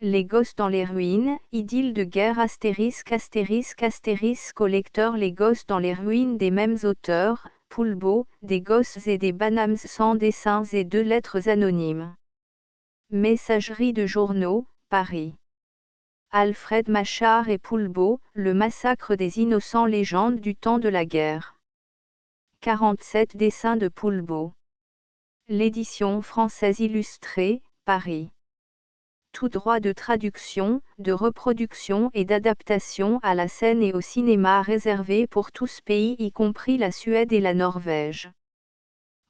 Les gosses dans les ruines, idylle de guerre astérisque au lecteur. Les gosses dans les ruines des mêmes auteurs, Poulbeau, des gosses et des banames sans dessins et 2 lettres anonymes. Messagerie de journaux, Paris. Alfred Machard et Poulbeau, Le massacre des innocents, légende du temps de la guerre. 47 dessins de Poulbeau. L'édition française illustrée, Paris. Tout droit de traduction, de reproduction et d'adaptation à la scène et au cinéma réservé pour tous pays y compris la Suède et la Norvège.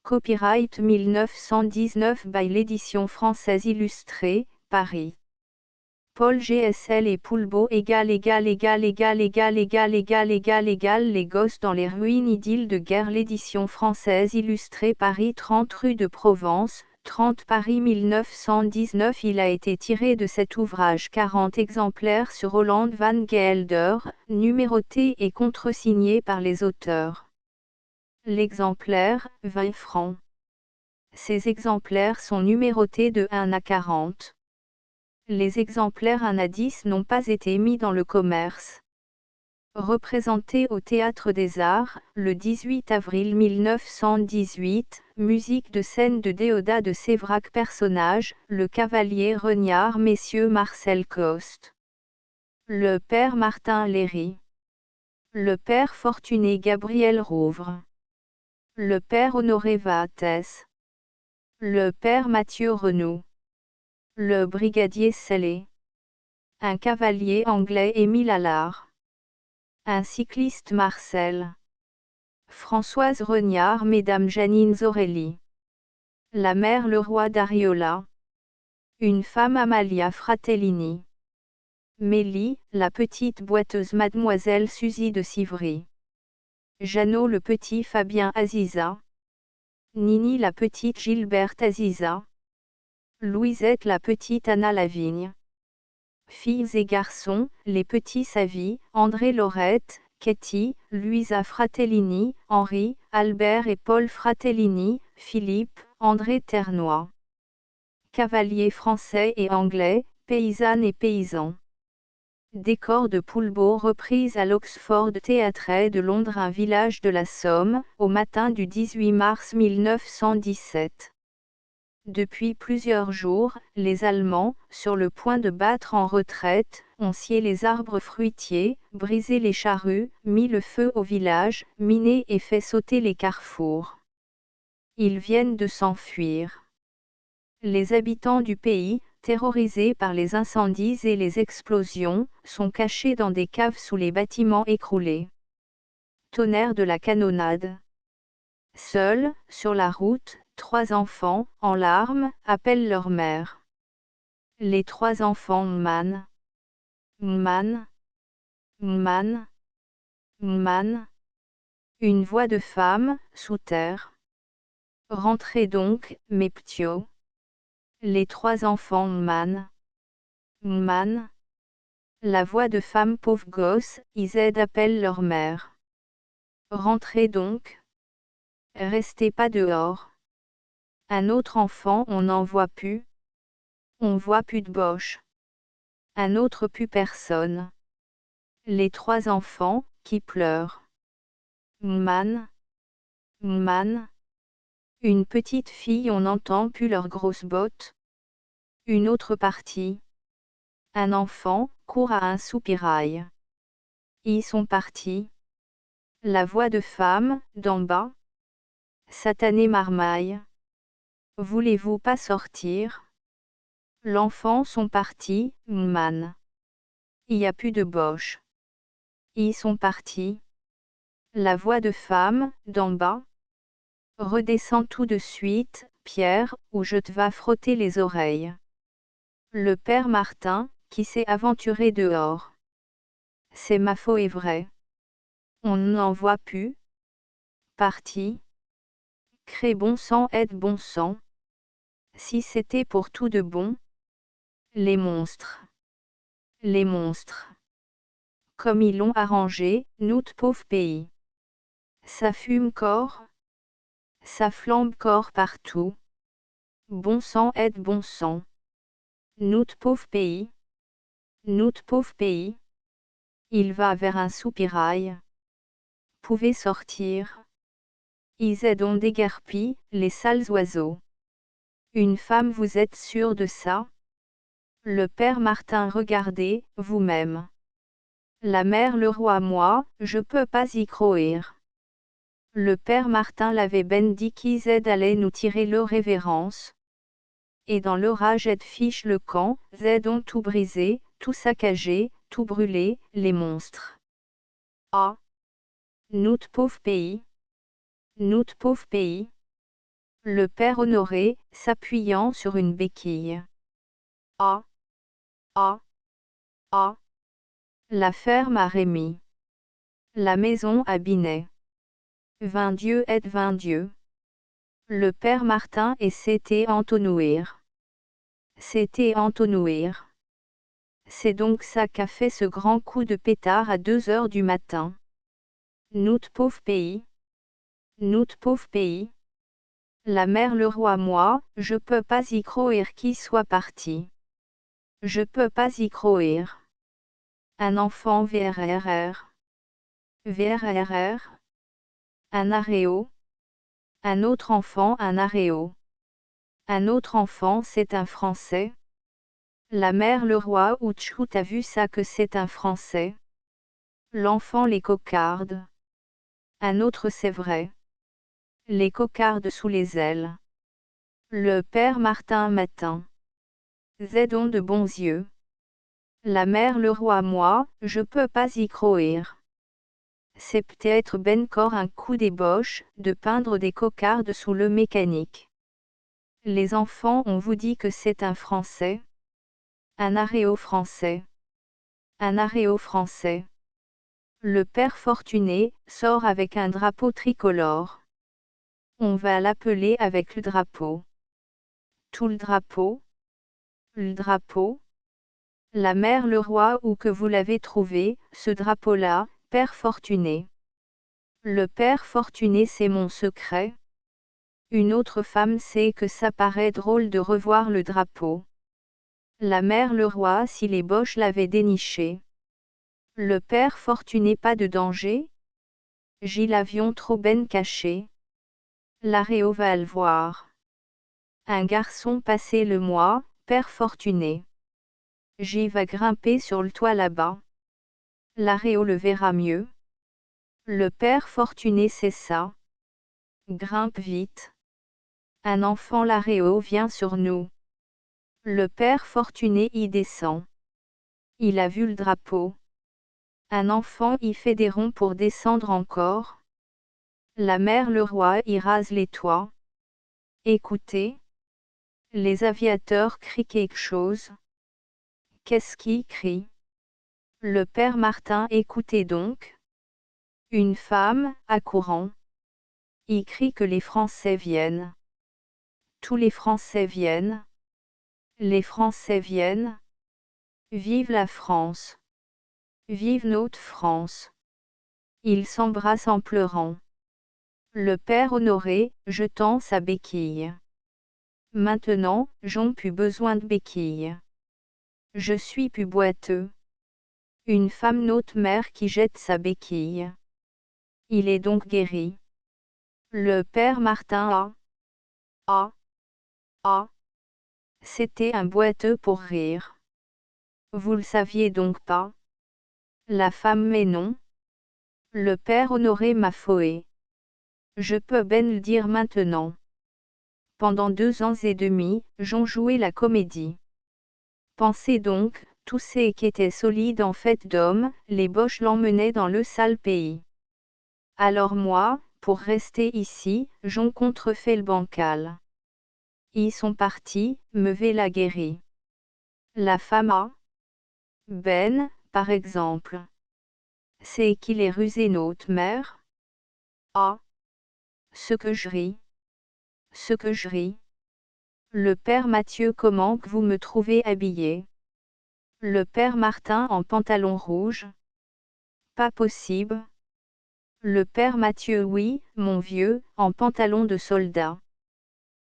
Copyright 1919 by l'édition française illustrée, Paris. Paul GSL et Poulbeau Les gosses dans les ruines, idylle de guerre. L'édition française illustrée, Paris. 30 rue de Provence, 30 Paris 1919. Il a été tiré de cet ouvrage 40 exemplaires sur Holland van Gelder, numérotés et contresignés par les auteurs. L'exemplaire, 20 francs. Ces exemplaires sont numérotés de 1 à 40. Les exemplaires 1 à 10 n'ont pas été mis dans le commerce. Représenté au Théâtre des Arts, le 18 avril 1918, musique de scène de Déodat de Séverac. Personnage, le cavalier Renard. Messieurs Marcel Coste. Le père Martin Léry. Le père Fortuné Gabriel Rouvre. Le père Honoré Vaatès. Le père Mathieu Renaud. Le brigadier Sellé. Un cavalier anglais Émile Allard. Un cycliste Marcel. Françoise Regnard. Mesdames Janine Zorelli. La mère Leroy d'Ariola. Une femme Amalia Fratellini. Mélie, la petite boiteuse Mademoiselle Suzy de Civry. Jeannot le petit Fabien Aziza. Nini la petite Gilberte Aziza. Louisette la petite Anna Lavigne. Filles et garçons, les petits Savy, André Laurette, Katie, Luisa Fratellini, Henri, Albert et Paul Fratellini, Philippe, André Ternois. Cavaliers français et anglais, paysannes et paysans. Décor de Poulbeau reprise à l'Oxford Theatre de Londres, un village de la Somme, au matin du 18 mars 1917. Depuis plusieurs jours, les Allemands, sur le point de battre en retraite, ont scié les arbres fruitiers, brisé les charrues, mis le feu au village, miné et fait sauter les carrefours. Ils viennent de s'enfuir. Les habitants du pays, terrorisés par les incendies et les explosions, sont cachés dans des caves sous les bâtiments écroulés. Tonnerre de la canonnade. Seuls, sur la route, 3 enfants, en larmes, appellent leur mère. Les 3 enfants Man. Man. Man. Man. Une voix de femme, sous terre. Rentrez donc, mes p'tiots. Les 3 enfants Man. Man. La voix de femme pauvre gosse, ils appellent leur mère. Rentrez donc. Restez pas dehors. Un autre enfant, on n'en voit plus. On voit plus de boche. Un autre plus personne. Les 3 enfants, qui pleurent. Man. Man. Une petite fille, on n'entend plus leurs grosses bottes. Une autre partie. Un enfant, court à un soupirail. Ils sont partis. La voix de femme, d'en bas. Satanée marmaille. Voulez-vous pas sortir? L'enfant sont partis, Man. Y a plus de boche. Ils sont partis. La voix de femme, d'en bas. Redescends tout de suite, Pierre, ou je te vas frotter les oreilles. Le père Martin, qui s'est aventuré dehors. C'est ma faute et vrai. On n'en voit plus. Parti. Crée bon sang aide bon sang. Si c'était pour tout de bon. Les monstres. Les monstres. Comme ils l'ont arrangé, nous pauvre pays. Ça fume corps. Ça flambe corps partout. Bon sang aide bon sang. Nous pauvre pays. Notre pauvre pays. Il va vers un soupirail. Pouvez sortir. Ils ont déguerpi, les sales oiseaux. Une femme, vous êtes sûr de ça? Le père Martin, regardez, vous-même. La mère le roi, moi, je peux pas y croire. Le père Martin l'avait ben dit qu'ils allaient nous tirer leur révérence. Et dans l'orage fiche le camp, ont tout brisé, tout saccagé, tout brûlé, les monstres. Ah! Notre pauvre pays. Notre pauvre pays. Le père Honoré, s'appuyant sur une béquille. Ah! Ah! Ah! La ferme à Rémy. La maison à Binet. 20 Dieu aide 20 Dieu. Le père Martin et c'était entonnoir. C'était entonnoir. C'est donc ça qu'a fait ce grand coup de pétard à 2 heures du matin. Notre pauvre pays. Notre pauvre pays. La mère le roi, moi, je peux pas y croire qu'il soit parti. Je peux pas y croire. Un enfant VRRR. VRRR. Un aréo. Un autre enfant, un aréo. Un autre enfant, c'est un Français. La mère le roi, ou tchou, t'as vu ça que c'est un Français? L'enfant, les cocardes. Un autre, c'est vrai. Les cocardes sous les ailes. Le père Martin matin. Zedon de bons yeux. La mère le roi, moi, je peux pas y croire. C'est peut-être ben corps un coup d'ébauche, de peindre des cocardes sous le mécanique. Les enfants, on vous dit que c'est un Français? Un aréo français. Un aréo français. Le père Fortuné sort avec un drapeau tricolore. On va l'appeler avec le drapeau. Tout le drapeau? Le drapeau? La mère le roi, où que vous l'avez trouvé, ce drapeau-là, père Fortuné? Le père Fortuné, c'est mon secret. Une autre femme sait que ça paraît drôle de revoir le drapeau. La mère le roi, si les boches l'avaient déniché. Le père Fortuné, pas de danger? J'y l'avion trop ben caché. L'aréo va le voir. Un garçon passé le mois, père Fortuné. J'y va grimper sur le toit là-bas. L'aréo le verra mieux. Le père Fortuné, c'est ça. Grimpe vite. Un enfant, l'aréo vient sur nous. Le père Fortuné y descend. Il a vu le drapeau. Un enfant y fait des ronds pour descendre encore. La mère le roi y rase les toits. Écoutez. Les aviateurs crient quelque chose. Qu'est-ce qui crie? Le père Martin, écoutez donc. Une femme, accourant. Y crie que les Français viennent. Tous les Français viennent. Les Français viennent. Vive la France. Vive notre France. Ils s'embrassent en pleurant. Le père Honoré, jetant sa béquille. Maintenant, j'en plus besoin de béquille. Je suis plus boiteux. Une femme, notre mère, qui jette sa béquille. Il est donc guéri. Le père Martin a. A. A. C'était un boiteux pour rire. Vous le saviez donc pas? La femme, mais non. Le père Honoré m'a foué. Je peux ben le dire maintenant. Pendant 2 ans et demi, j'en joué la comédie. Pensez donc, tous ces qui étaient solides en fait d'hommes, les boches l'emmenaient dans le sale pays. Alors moi, pour rester ici, j'en contrefait le bancal. Ils sont partis, me la guéri. La femme a. Ben, par exemple. C'est qu'il est rusé notre mère? Ah! Ce que je ris. Ce que je ris. Le père Mathieu, comment que vous me trouvez habillé? Le père Martin en pantalon rouge? Pas possible. Le père Mathieu, oui, mon vieux, en pantalon de soldat.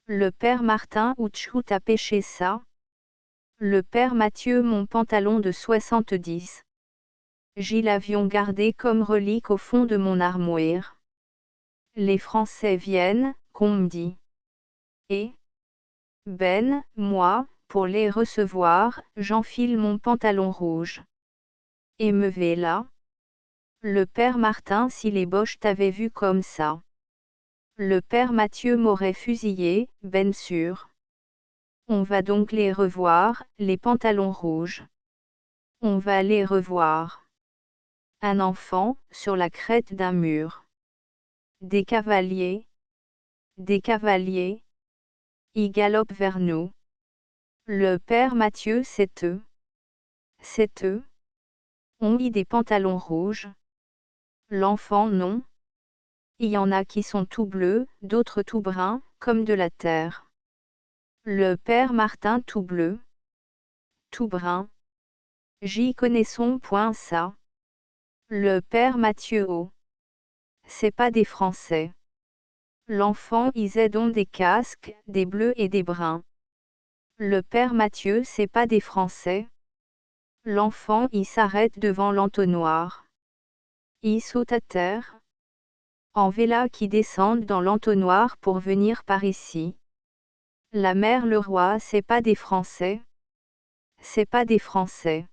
Le père Martin, où tchou t'as pêché ça? Le père Mathieu mon pantalon de 70. J'y l'avions gardé comme relique au fond de mon armoire. Les Français viennent, qu'on me dit. Et ben, moi, pour les recevoir, j'enfile mon pantalon rouge. Et me voilà. Le père Martin si les Boches t'avaient vu comme ça. Le père Mathieu m'aurait fusillé, ben sûr. On va donc les revoir, les pantalons rouges. On va les revoir. Un enfant, sur la crête d'un mur. Des cavaliers. Des cavaliers. Ils galopent vers nous. Le père Mathieu c'est eux. C'est eux. Ont ils des pantalons rouges? L'enfant non. Il y en a qui sont tout bleus, d'autres tout bruns, comme de la terre. Le père Martin tout bleu. Tout brun. J'y connaissons point ça. Le père Mathieu oh. C'est pas des Français. L'enfant ils ont des casques, des bleus et des bruns. Le père Mathieu c'est pas des Français. L'enfant il s'arrête devant l'entonnoir. Il saute à terre. En véla qui descendent dans l'entonnoir pour venir par ici. La mère le roi c'est pas des Français. C'est pas des Français.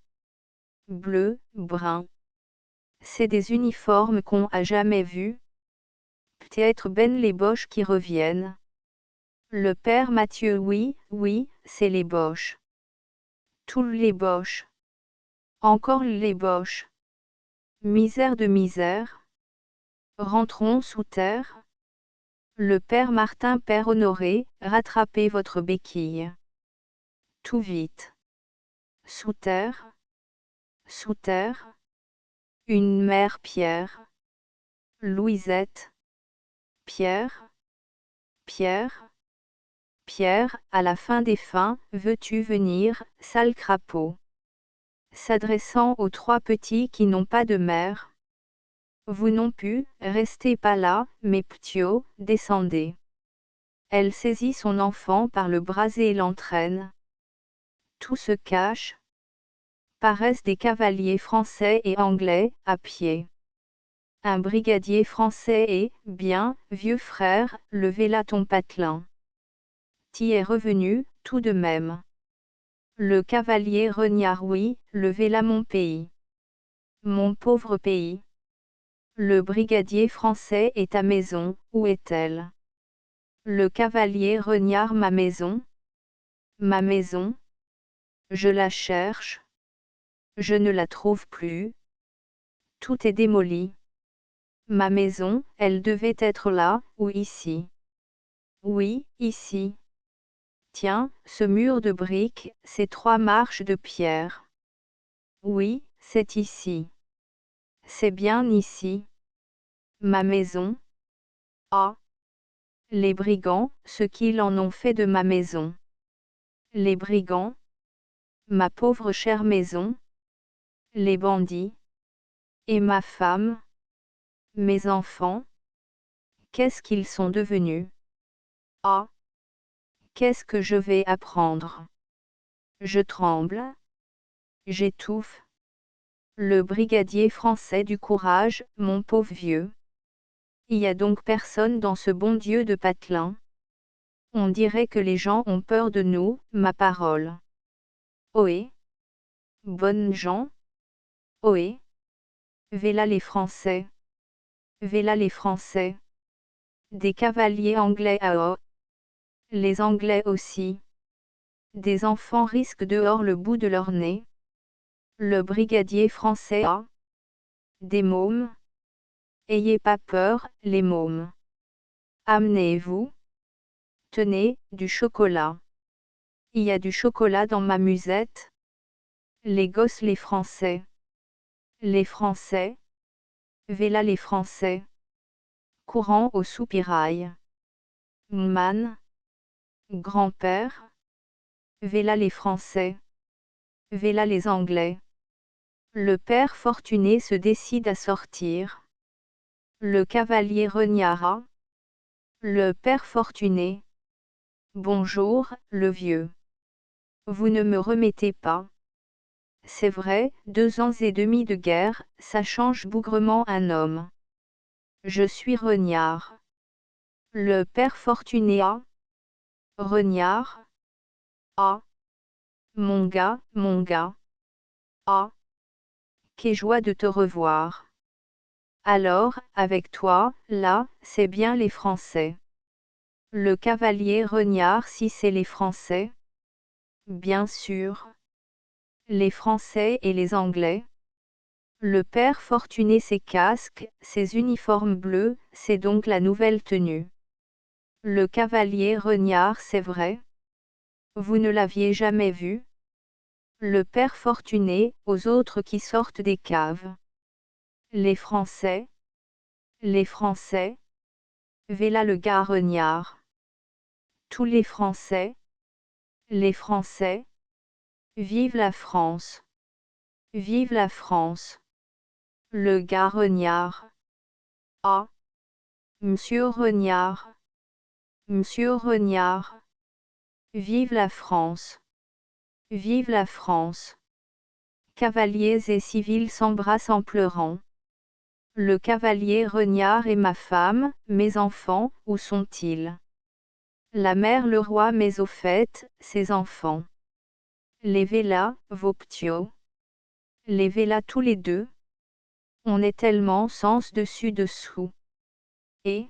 Bleu, brun. C'est des uniformes qu'on a jamais vus. Peut-être ben les Boches qui reviennent. Le père Mathieu oui, oui, c'est les Boches. Tous les Boches. Encore les Boches. Misère de misère. Rentrons sous terre. Le père Martin père Honoré, rattrapez votre béquille. Tout vite. Sous terre. Sous terre. Une mère Pierre. Louisette. Pierre. Pierre. Pierre, à la fin des fins, veux-tu venir, sale crapaud? S'adressant aux trois petits qui n'ont pas de mère. Vous non plus, restez pas là, mes p'tiots, descendez. Elle saisit son enfant par le bras et l'entraîne. Tout se cache. Paraissent des cavaliers français et anglais, à pied. Un brigadier français et, bien, vieux frère, levez là ton patelin. T'y es revenu, tout de même. Le cavalier Regnard oui, levez là mon pays. Mon pauvre pays. Le brigadier français est à maison, où est-elle? Le cavalier Regnard ma maison? Ma maison? Je la cherche. Je ne la trouve plus. Tout est démoli. Ma maison, elle devait être là, ou ici. Oui, ici. Tiens, ce mur de briques, ces trois marches de pierre. Oui, c'est ici. C'est bien ici. Ma maison. Ah. Les brigands, ce qu'ils en ont fait de ma maison. Les brigands. Ma pauvre chère maison. Les bandits. Et ma femme. Mes enfants. Qu'est-ce qu'ils sont devenus? Ah. Qu'est-ce que je vais apprendre? Je tremble. J'étouffe. Le brigadier français du courage, mon pauvre vieux. Il y a donc personne dans ce bon Dieu de patelin. On dirait que les gens ont peur de nous, ma parole. Ohé. Bonnes gens. Ohé. V'là les Français. V'là les Français. Des cavaliers anglais à haut. Les Anglais aussi. Des enfants risquent dehors le bout de leur nez. Le brigadier français a. Des mômes. Ayez pas peur, les mômes. Amenez-vous. Tenez, du chocolat. Il y a du chocolat dans ma musette. Les gosses les Français. Les Français. V'là les Français. Courant au soupirail. Man. Grand-père. V'là les Français. V'là les Anglais. Le père fortuné se décide à sortir. Le cavalier Regnard. Le père fortuné. Bonjour, le vieux. vous ne me remettez pas. C'est vrai, 2 ans et demi de guerre, ça change bougrement un homme. Je suis Renard. Le père Fortuné a. Renard. A. Mon gars, mon gars. A. Quelle joie de te revoir. Alors, avec toi, là, c'est bien les Français. Le cavalier Renard, si c'est les Français. Bien sûr. Les Français et les Anglais. Le père Fortuné, ses casques, ses uniformes bleus, c'est donc la nouvelle tenue. Le cavalier Renard, c'est vrai? Vous ne l'aviez jamais vu? Le père Fortuné, aux autres qui sortent des caves. Les Français. Les Français. V'là le gars Renard. Tous les Français. Les Français. Vive la France. Vive la France. Le gars Renard. Ah. Monsieur Renard. Monsieur Renard. Vive la France. Vive la France. Cavaliers et civils s'embrassent en pleurant. Le cavalier Renard et ma femme, mes enfants, où sont-ils? La mère le roi, mais au fait, ses enfants. Les vélas, vos ptios. Les vélas tous les deux. On est tellement sens dessus dessous. Et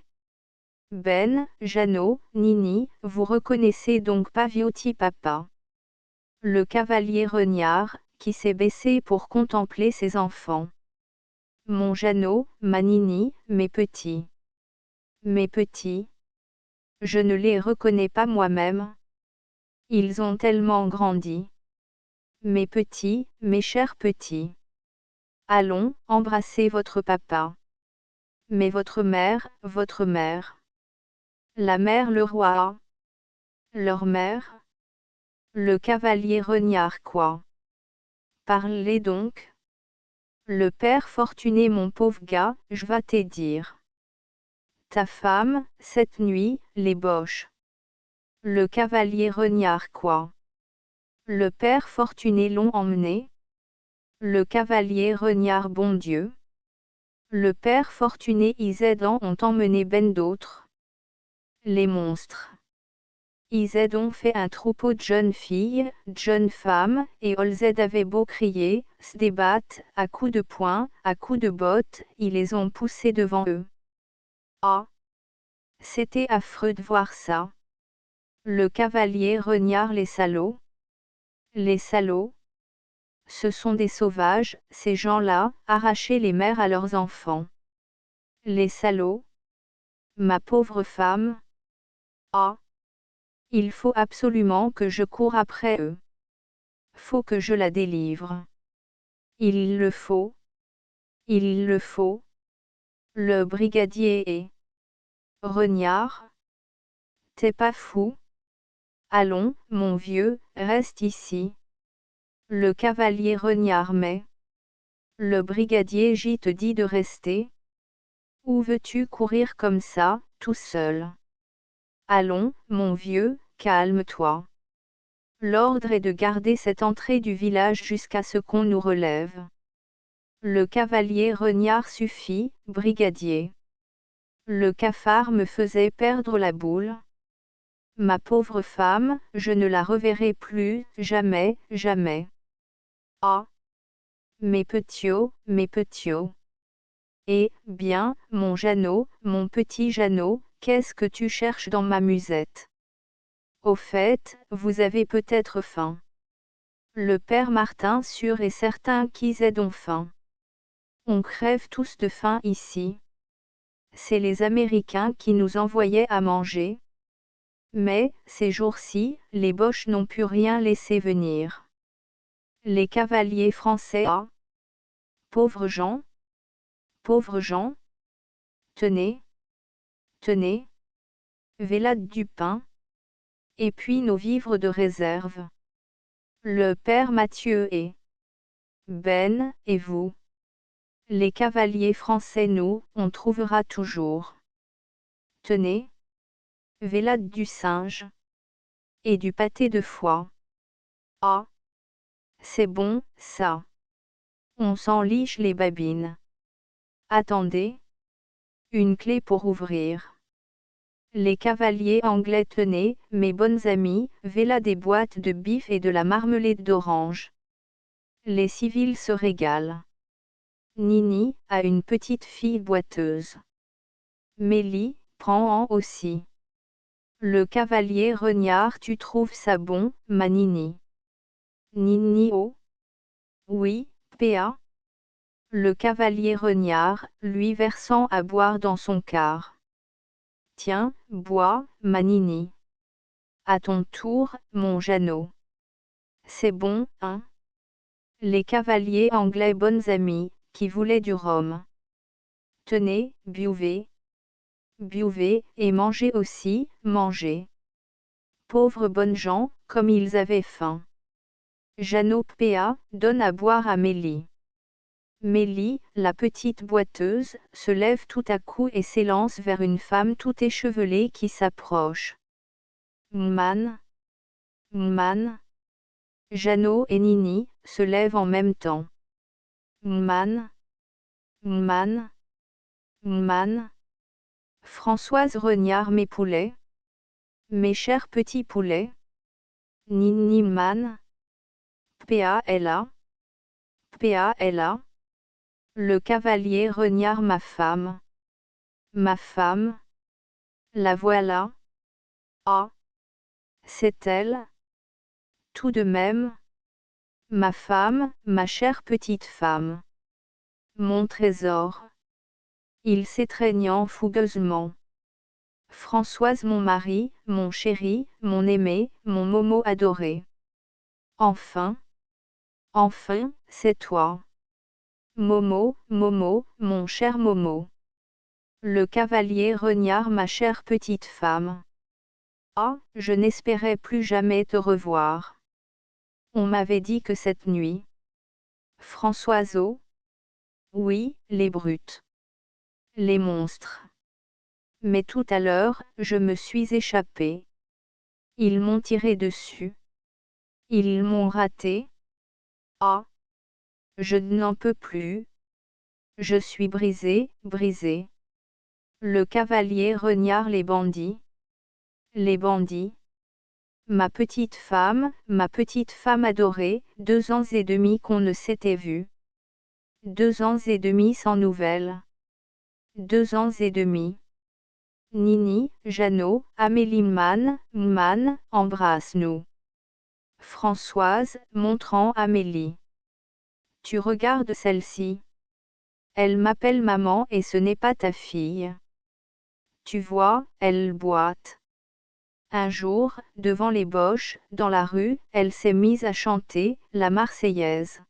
Ben, Jeannot, Nini, vous reconnaissez donc pas Viotti papa? Le cavalier Renard, qui s'est baissé pour contempler ses enfants. Mon Jeannot, ma Nini, mes petits. Mes petits. Je ne les reconnais pas moi-même. Ils ont tellement grandi. Mes petits, mes chers petits. Allons, embrassez votre papa. Mais votre mère, votre mère. La mère le roi. Leur mère. Le cavalier Renard quoi. Parlez donc. Le père Fortuné, mon pauvre gars, je vas te dire. Ta femme, cette nuit, les boches. Le cavalier Renard quoi. Le père Fortuné l'ont emmené. Le cavalier Renard, bon Dieu. Le père Fortuné Isédan ont emmené ben d'autres. Les monstres. Ils ont fait un troupeau de jeunes filles, de jeunes femmes, et Olzed avait beau crier, se débattre, à coups de poing, à coups de bottes, ils les ont poussés devant eux. Ah! C'était affreux de voir ça. Le cavalier Renard, les salauds. Les salauds. Ce sont des sauvages, ces gens-là, arracher les mères à leurs enfants. Les salauds. Ma pauvre femme. Ah! Il faut absolument que je coure après eux. Faut que je la délivre. Il le faut. Il le faut. Le brigadier est. Renard. T'es pas fou? Allons, mon vieux, reste ici. Le cavalier Renard mais. Le brigadier J te dit de rester? Où veux-tu courir comme ça, tout seul? Allons, mon vieux, calme-toi. L'ordre est de garder cette entrée du village jusqu'à ce qu'on nous relève. Le cavalier Renard suffit, brigadier. Le cafard me faisait perdre la boule. Ma pauvre femme, je ne la reverrai plus, jamais, jamais. Ah! Mes petits, mes petits. Eh bien, mon Jeannot, mon petit Jeannot, qu'est-ce que tu cherches dans ma musette? Au fait, vous avez peut-être faim. Le père Martin sûr et certain qu'ils aient faim. On crève tous de faim ici. C'est les Américains qui nous envoyaient à manger. Mais, ces jours-ci, les Boches n'ont pu rien laisser venir. Les cavaliers français ah! Pauvres gens. Pauvres gens. Tenez. Tenez. V'là du pain. Et puis nos vivres de réserve. Le père Mathieu et Ben, et vous. Les cavaliers français nous, on trouvera toujours. Tenez. V'là du singe. Et du pâté de foie. Ah, c'est bon, ça. On s'enliche les babines. Attendez. Une clé pour ouvrir. Les cavaliers anglais tenaient, mes bonnes amies, v'là des boîtes de bif et de la marmelade d'orange. Les civils se régalent. Nini a une petite fille boiteuse. Mélie prend en aussi. Le cavalier Renard, tu trouves ça bon, ma Nini? Nini oh. Oui, P.A. Le cavalier Renard, lui versant à boire dans son quart. Tiens, bois, ma Nini. À ton tour, mon Jeannot. C'est bon, hein? Les cavaliers anglais bonnes amies, qui voulaient du rhum. Tenez, buvez. Buvez, et mangez aussi, mangez. Pauvres bonnes gens, comme ils avaient faim. Jeannot P.A. donne à boire à Mélie. Mélie, la petite boiteuse, se lève tout à coup et s'élance vers une femme tout échevelée qui s'approche. Man. Man. Jeannot et Nini se lèvent en même temps. Man. Man. Man. Françoise Renard, mes poulets. Mes chers petits poulets. Nini man. P.A.L.A. P.A.L.A. Le cavalier Renard, ma femme. Ma femme. La voilà. Ah. C'est elle. Tout de même. Ma femme, ma chère petite femme. Mon trésor. Il s'étreignant fougueusement. Françoise mon mari, mon chéri, mon aimé, mon Momo adoré. Enfin. Enfin, c'est toi. Momo, Momo, mon cher Momo. Le cavalier Renard, ma chère petite femme. Ah, je n'espérais plus jamais te revoir. On m'avait dit que cette nuit. Françoiseau. Oui, les brutes. Les monstres. Mais tout à l'heure, je me suis échappée. Ils m'ont tiré dessus. Ils m'ont raté. Ah. Je n'en peux plus. Je suis brisée, brisée. Le cavalier Renard, les bandits. Les bandits. Ma petite femme adorée, 2 ans et demi qu'on ne s'était vu. 2 ans et demi sans nouvelles. 2 ans et demi. Nini, Jeannot, Amélie Man, embrasse-nous. Françoise, montrant Amélie. Tu regardes celle-ci. Elle m'appelle maman et ce n'est pas ta fille. Tu vois, elle boite. Un jour, devant les boches, dans la rue, elle s'est mise à chanter, la Marseillaise.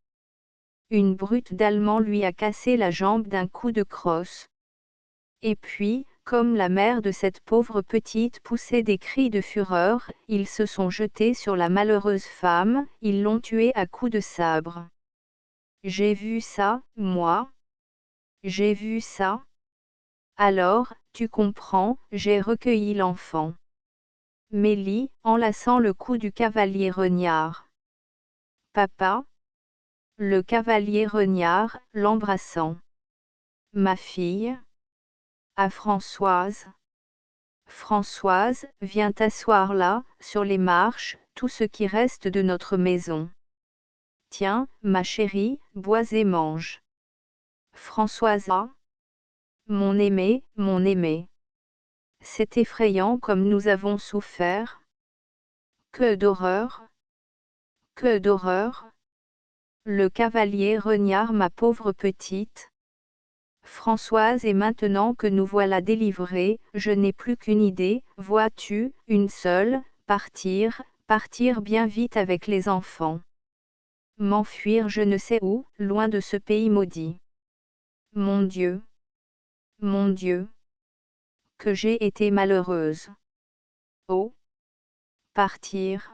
Une brute d'Allemand lui a cassé la jambe d'un coup de crosse. Et puis, comme la mère de cette pauvre petite poussait des cris de fureur, ils se sont jetés sur la malheureuse femme, ils l'ont tuée à coups de sabre. J'ai vu ça, moi. J'ai vu ça. Alors, tu comprends, j'ai recueilli l'enfant. Mélie, enlaçant le cou du cavalier Renard. Papa. Le cavalier Renard, l'embrassant. Ma fille. À Françoise. Françoise, viens t'asseoir là, sur les marches, tout ce qui reste de notre maison. Tiens, ma chérie, bois et mange. Françoise A. Mon aimé, mon aimé. C'est effrayant comme nous avons souffert. Que d'horreur! Que d'horreur! Le cavalier Renard, ma pauvre petite. Françoise, et maintenant que nous voilà délivrés, je n'ai plus qu'une idée, vois-tu, une seule, partir, partir bien vite avec les enfants. M'enfuir je ne sais où, loin de ce pays maudit. Mon Dieu! Mon Dieu! Que j'ai été malheureuse! Oh! Partir!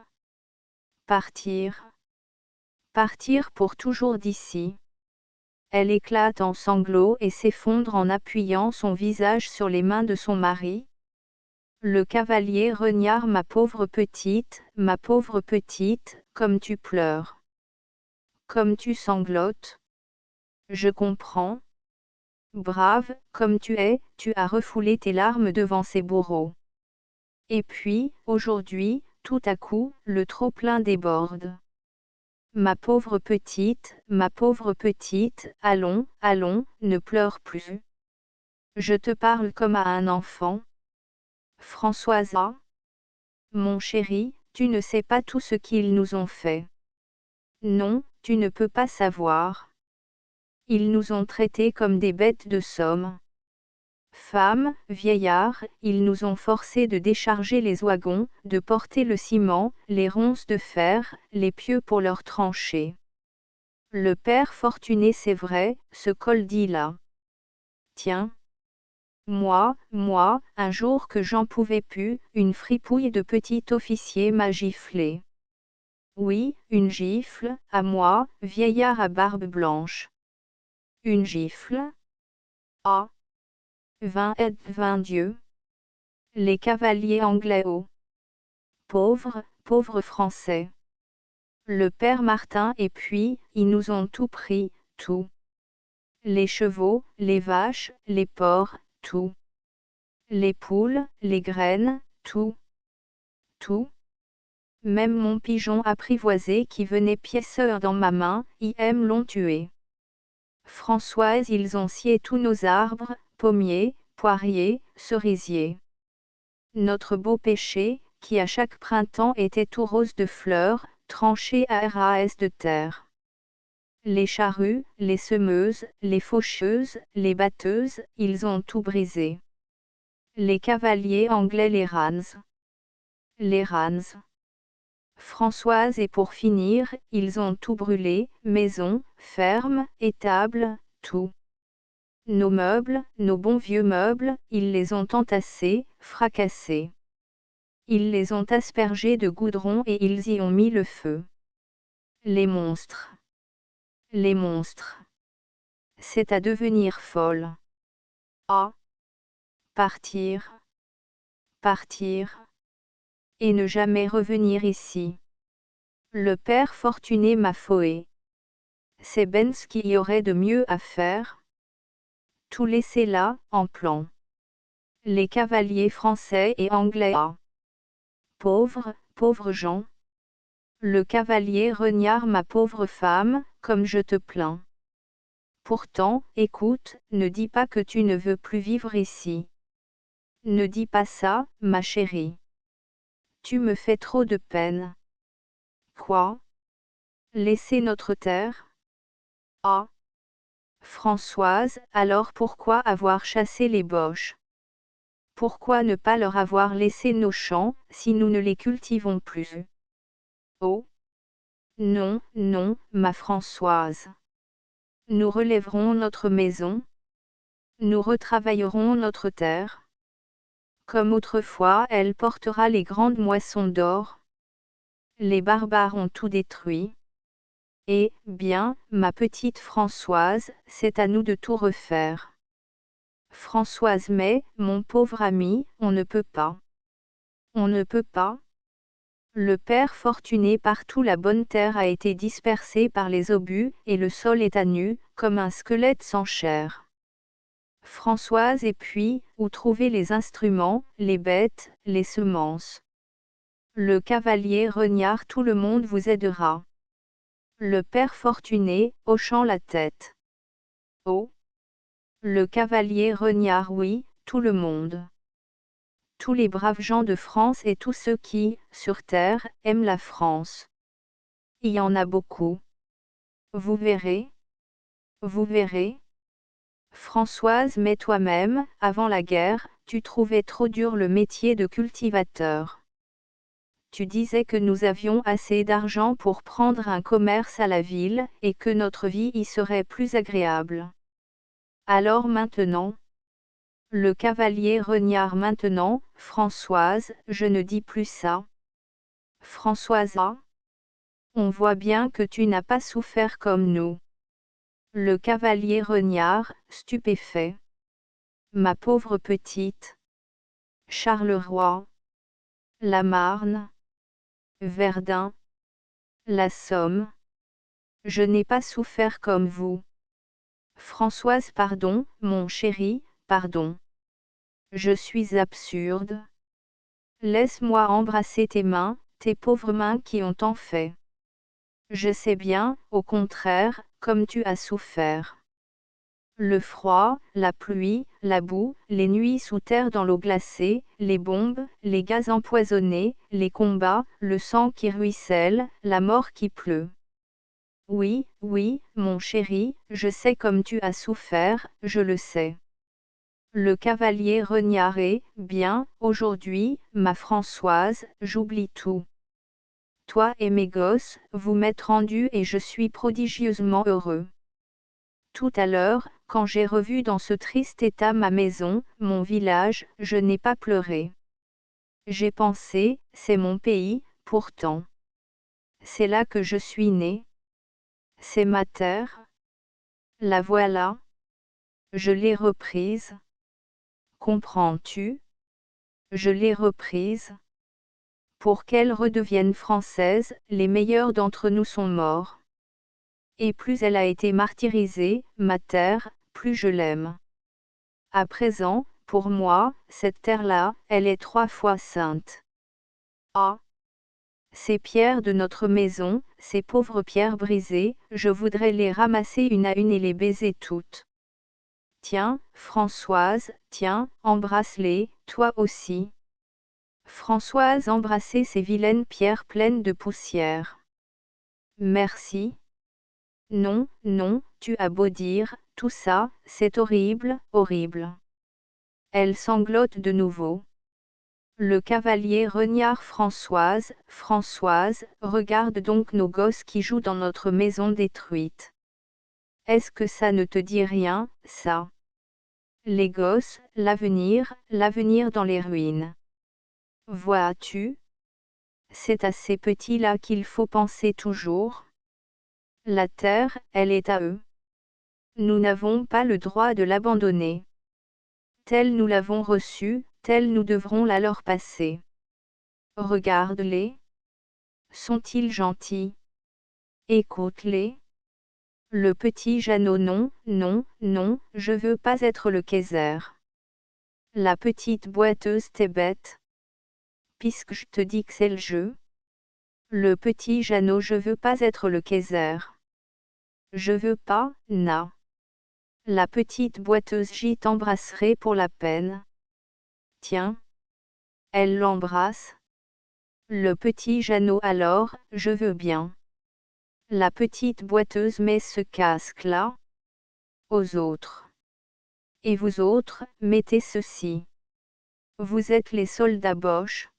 Partir! Partir pour toujours d'ici! Elle éclate en sanglots et s'effondre en appuyant son visage sur les mains de son mari. Le cavalier Renard, ma pauvre petite, comme tu pleures. Comme tu sanglotes. Je comprends. Brave, comme tu es, tu as refoulé tes larmes devant ces bourreaux. Et puis, aujourd'hui, tout à coup, le trop-plein déborde. Ma pauvre petite, allons, allons, ne pleure plus. Je te parle comme à un enfant. Françoisa. Mon chéri, tu ne sais pas tout ce qu'ils nous ont fait. Non, tu ne peux pas savoir. Ils nous ont traités comme des bêtes de somme. Femmes, vieillards, ils nous ont forcés de décharger les wagons, de porter le ciment, les ronces de fer, les pieux pour leur trancher. Le père fortuné, c'est vrai, ce col dit là. Tiens. Moi, un jour que j'en pouvais plus, une fripouille de petit officier m'a giflé. Oui, une gifle, à moi, vieillard à barbe blanche. Une gifle? Ah! 20 Dieu. Les cavaliers anglais oh! Pauvres Français. Le père Martin et puis, ils nous ont tout pris, tout. Les chevaux, les vaches, les porcs, tout. Les poules, les graines, tout. Tout. Même mon pigeon apprivoisé qui venait piéceur dans ma main, ils l'ont tué. Françoise, ils ont scié tous nos arbres, pommiers, poiriers, cerisiers. Notre beau péché, qui à chaque printemps était tout rose de fleurs, tranché à ras de terre. Les charrues, les semeuses, les faucheuses, les batteuses, ils ont tout brisé. Les cavaliers anglais, les rans. Les rans. Françoise, et pour finir, ils ont tout brûlé, maisons, fermes, étables, tout. Nos meubles, nos bons vieux meubles, ils les ont entassés, fracassés. Ils les ont aspergés de goudron et ils y ont mis le feu. Les monstres. Les monstres. C'est à devenir folle. Ah! Partir. Partir. Et ne jamais revenir ici. Le père fortuné m'a faué. C'est ben ce qu'il y aurait de mieux à faire. Tout laisser là, en plan. Les cavaliers français et anglais ah! Pauvres gens. Le cavalier Regnard, ma pauvre femme, comme je te plains. Pourtant, écoute, ne dis pas que tu ne veux plus vivre ici. Ne dis pas ça, ma chérie. Tu me fais trop de peine. Quoi? Laisser notre terre? Ah! Françoise, alors pourquoi avoir chassé les Boches? Pourquoi ne pas leur avoir laissé nos champs, si nous ne les cultivons plus? Oh! Non, non, ma Françoise. Nous relèverons notre maison. Nous retravaillerons notre terre. Comme autrefois, elle portera les grandes moissons d'or. Les barbares ont tout détruit. Et, bien, ma petite Françoise, c'est à nous de tout refaire. Françoise, mais, mon pauvre ami, on ne peut pas. On ne peut pas. Le père fortuné, partout la bonne terre a été dispersée par les obus, et le sol est à nu, comme un squelette sans chair. Françoise, et puis, où trouver les instruments, les bêtes, les semences? Le cavalier Regnard, tout le monde vous aidera. Le père fortuné, hochant la tête. Oh! Le cavalier Regnard, oui, tout le monde. Tous les braves gens de France et tous ceux qui, sur terre, aiment la France. Il y en a beaucoup. Vous verrez. Vous verrez. Françoise, mais toi-même, avant la guerre, tu trouvais trop dur le métier de cultivateur. Tu disais que nous avions assez d'argent pour prendre un commerce à la ville, et que notre vie y serait plus agréable. Alors maintenant? Le cavalier Regnard, maintenant, Françoise, je ne dis plus ça. Françoise, on voit bien que tu n'as pas souffert comme nous. Le cavalier Regnard, stupéfait. Ma pauvre petite. Charleroi. La Marne. Verdun. La Somme. Je n'ai pas souffert comme vous. Françoise, pardon, mon chéri, pardon. Je suis absurde. Laisse-moi embrasser tes mains, tes pauvres mains qui ont tant fait. Je sais bien, au contraire, comme tu as souffert. Le froid, la pluie, la boue, les nuits sous terre dans l'eau glacée, les bombes, les gaz empoisonnés, les combats, le sang qui ruisselle, la mort qui pleut. Oui, oui, mon chéri, je sais comme tu as souffert, je le sais. Le cavalier Reniaré, bien, aujourd'hui, ma Françoise, j'oublie tout. Toi et mes gosses, vous m'êtes rendus et je suis prodigieusement heureux. Tout à l'heure, quand j'ai revu dans ce triste état ma maison, mon village, je n'ai pas pleuré. J'ai pensé, c'est mon pays, pourtant. C'est là que je suis né. C'est ma terre. La voilà. Je l'ai reprise. Comprends-tu? Je l'ai reprise. Pour qu'elle redevienne française, les meilleurs d'entre nous sont morts. Et plus elle a été martyrisée, ma terre, plus je l'aime. À présent, pour moi, cette terre-là, elle est 3 fois sainte. Ah! Ces pierres de notre maison, ces pauvres pierres brisées, je voudrais les ramasser une à une et les baiser toutes. Tiens, Françoise, tiens, embrasse-les, toi aussi. Françoise embrassait ces vilaines pierres pleines de poussière. Merci. Non, non, tu as beau dire, tout ça, c'est horrible, horrible. Elle sanglote de nouveau. Le cavalier Reniard. Françoise, Françoise, regarde donc nos gosses qui jouent dans notre maison détruite. Est-ce que ça ne te dit rien, ça? Les gosses, l'avenir dans les ruines. Vois-tu? C'est à ces petits-là qu'il faut penser toujours. La terre, elle est à eux. Nous n'avons pas le droit de l'abandonner. Telle nous l'avons reçue, telle nous devrons la leur passer. Regarde-les. Sont-ils gentils? Écoute-les. Le petit Jeannot. Non, non, non, je veux pas être le Kaiser. La petite boiteuse. T'es bête. Puisque je te dis que c'est le jeu. Le petit Jeannot. Je veux pas être le Kaiser. Je veux pas, na. La petite boiteuse. J'y t'embrasserai pour la peine. Tiens. Elle l'embrasse. Le petit Jeannot. Alors, je veux bien. La petite boiteuse met ce casque-là. Aux autres. Et vous autres, mettez ceci. Vous êtes les soldats Boche.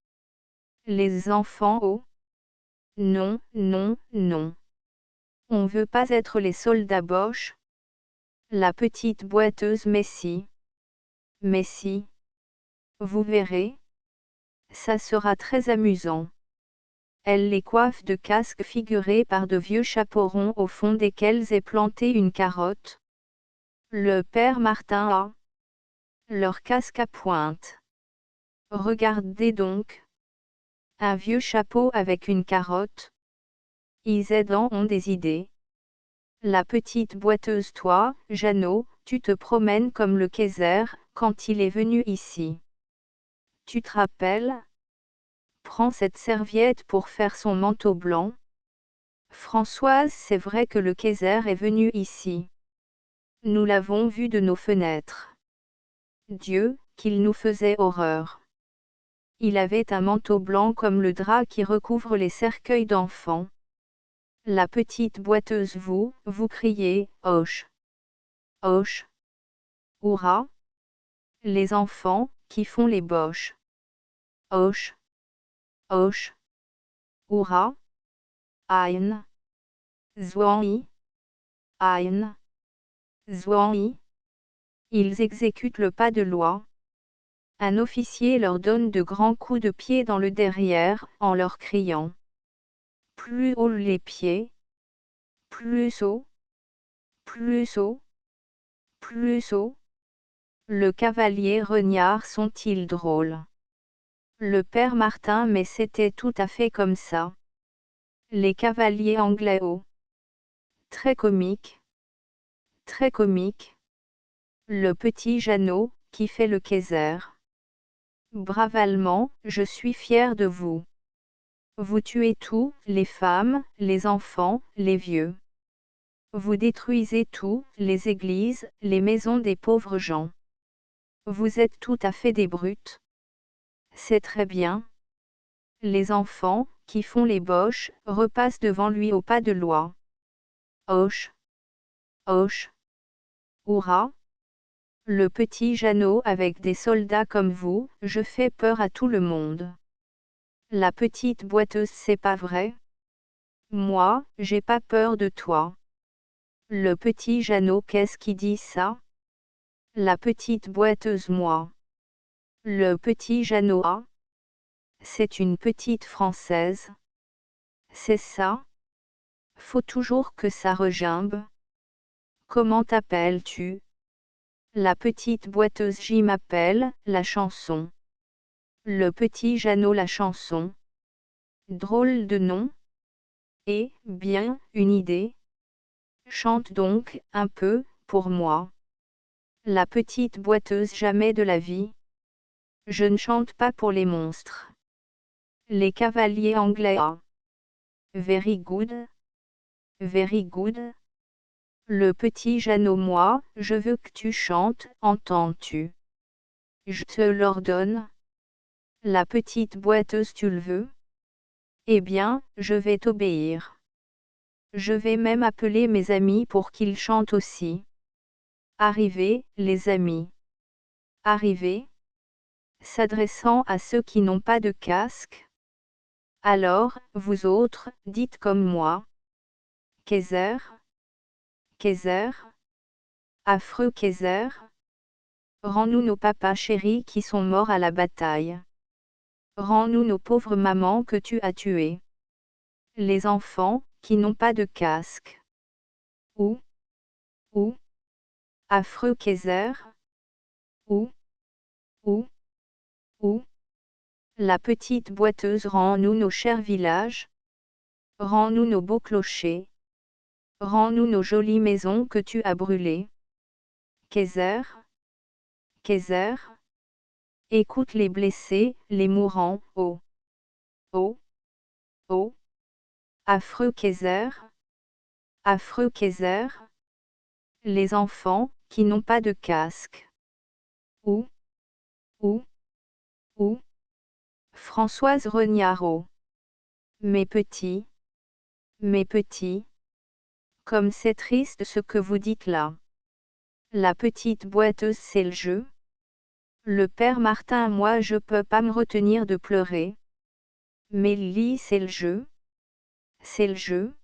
Les enfants. Oh. Non, non, non. On veut pas être les soldats Boche. La petite boiteuse. Mais si. Mais si. Vous verrez. Ça sera très amusant. Elle les coiffe de casques figurés par de vieux chapeaux ronds au fond desquels est plantée une carotte. Le père Martin a leur casque à pointe. Regardez donc. Un vieux chapeau avec une carotte. Ils aidants ont des idées. La petite boiteuse. Toi, Jeannot, tu te promènes comme le Kaiser, quand il est venu ici. Tu te rappelles? Prends cette serviette pour faire son manteau blanc. Françoise, c'est vrai que le Kaiser est venu ici. Nous l'avons vu de nos fenêtres. Dieu, qu'il nous faisait horreur. Il avait un manteau blanc comme le drap qui recouvre les cercueils d'enfants. La petite boiteuse. Vous criez, hoche. Hoche. Hourra. Les enfants, qui font les boches. Hoche. Hoche. Hourra. Aïn. Zouani. Aïn. Zouani. Ils exécutent le pas de loi. Un officier leur donne de grands coups de pied dans le derrière, en leur criant. Plus haut les pieds. Plus haut. Plus haut. Plus haut. Le cavalier Reniard. Sont-ils drôles? Le père Martin. Mais c'était tout à fait comme ça. Les cavaliers anglais au. Très comique. Très comique. Le petit Jeannot, qui fait le Kaiser. Brave Allemand, je suis fier de vous. Vous tuez tout, les femmes, les enfants, les vieux. Vous détruisez tout, les églises, les maisons des pauvres gens. Vous êtes tout à fait des brutes. C'est très bien. Les enfants, qui font les boches, repassent devant lui au pas de loi. Hoche. Hoche. Hourra. Le petit Jeannot avec des soldats comme vous, je fais peur à tout le monde. La petite boiteuse, c'est pas vrai? Moi, j'ai pas peur de toi. Le petit Jeannot, qu'est-ce qui dit ça? La petite boiteuse, moi. Le petit Jeannot, ah. C'est une petite Française. C'est ça? Faut toujours que ça regimbe. Comment t'appelles-tu? La petite boiteuse, j'y m'appelle, la chanson. Le petit Jeannot, la chanson. Drôle de nom. Eh bien, une idée. Chante donc, un peu, pour moi. La petite boiteuse, jamais de la vie. Je ne chante pas pour les monstres. Les cavaliers anglais, ah. Very good. Very good. Le petit Jeannot, moi, je veux que tu chantes, entends-tu? Je te l'ordonne. La petite boiteuse, tu le veux? Eh bien, je vais t'obéir. Je vais même appeler mes amis pour qu'ils chantent aussi. Arrivez, les amis. Arrivez. S'adressant à ceux qui n'ont pas de casque. Alors, vous autres, dites comme moi. Kaiser. Kaiser. Affreux Kaiser. Rends-nous nos papas chéris qui sont morts à la bataille. Rends-nous nos pauvres mamans que tu as tuées. Les enfants, qui n'ont pas de casque. Où? Où? Affreux Kaiser. Où? Où? Où? La petite boiteuse, rends-nous nos chers villages. Rends-nous nos beaux clochers. Rends-nous nos jolies maisons que tu as brûlées. Kaiser. Kaiser. Écoute les blessés, les mourants, oh. Oh. Oh. Affreux Kaiser. Affreux Kaiser. Les enfants, qui n'ont pas de casque. Où? Où? Où? Françoise Reniaro. Mes petits. Mes petits. Comme c'est triste ce que vous dites là. La petite boiteuse, c'est le jeu. Le père Martin, moi je peux pas me retenir de pleurer. Mais Lily, c'est le jeu. C'est le jeu.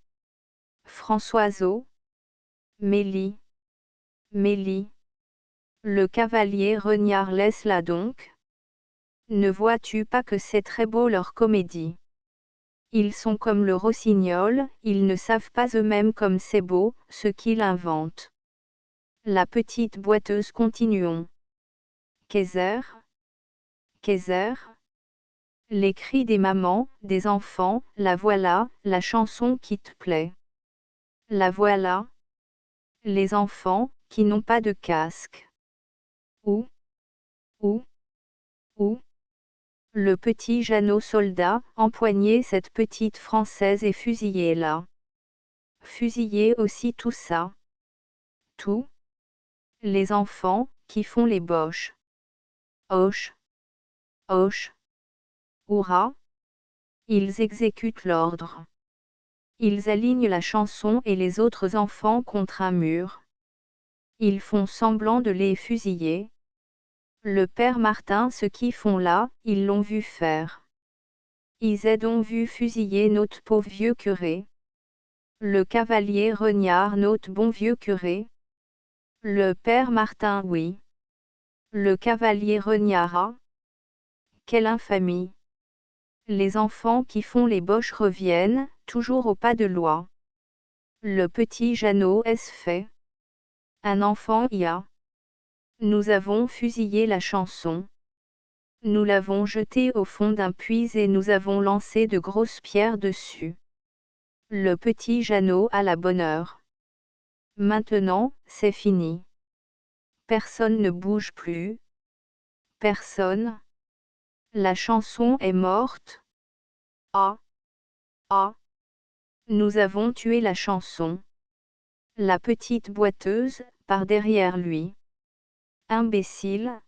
Françoiseau. Mélie. Mélie. Le cavalier Renard, laisse-la donc. Ne vois-tu pas que c'est très beau leur comédie? Ils sont comme le rossignol, ils ne savent pas eux-mêmes comme c'est beau, ce qu'ils inventent. La petite boiteuse, continuons. Kaiser. Kaiser. Les cris des mamans, des enfants, la voilà, la chanson qui te plaît. La voilà. Les enfants, qui n'ont pas de casque. Où? Où? Où? Le petit Jeannot soldat, empoignez cette petite Française et fusillez-la. Fusillez aussi tout ça. Tout. Les enfants, qui font les boches. Hoche. Hoche. Hourra. Ils exécutent l'ordre. Ils alignent la chanson et les autres enfants contre un mur. Ils font semblant de les fusiller. Le père Martin, ce qu'ils font là, ils l'ont vu faire. Ils ont vu fusiller notre pauvre vieux curé. Le cavalier Renard, notre bon vieux curé. Le père Martin, oui. Le cavalier Renard, ah. Quelle infamie! Les enfants qui font les boches reviennent, toujours au pas de loi. Le petit Jeannot, est-ce fait? Un enfant y a. Nous avons fusillé la chanson. Nous l'avons jetée au fond d'un puits et nous avons lancé de grosses pierres dessus. Le petit Jeannot à la bonne heure. Maintenant, c'est fini. Personne ne bouge plus. Personne. La chanson est morte. Ah. Ah. Nous avons tué la chanson. La petite boiteuse, par derrière lui. Imbécile.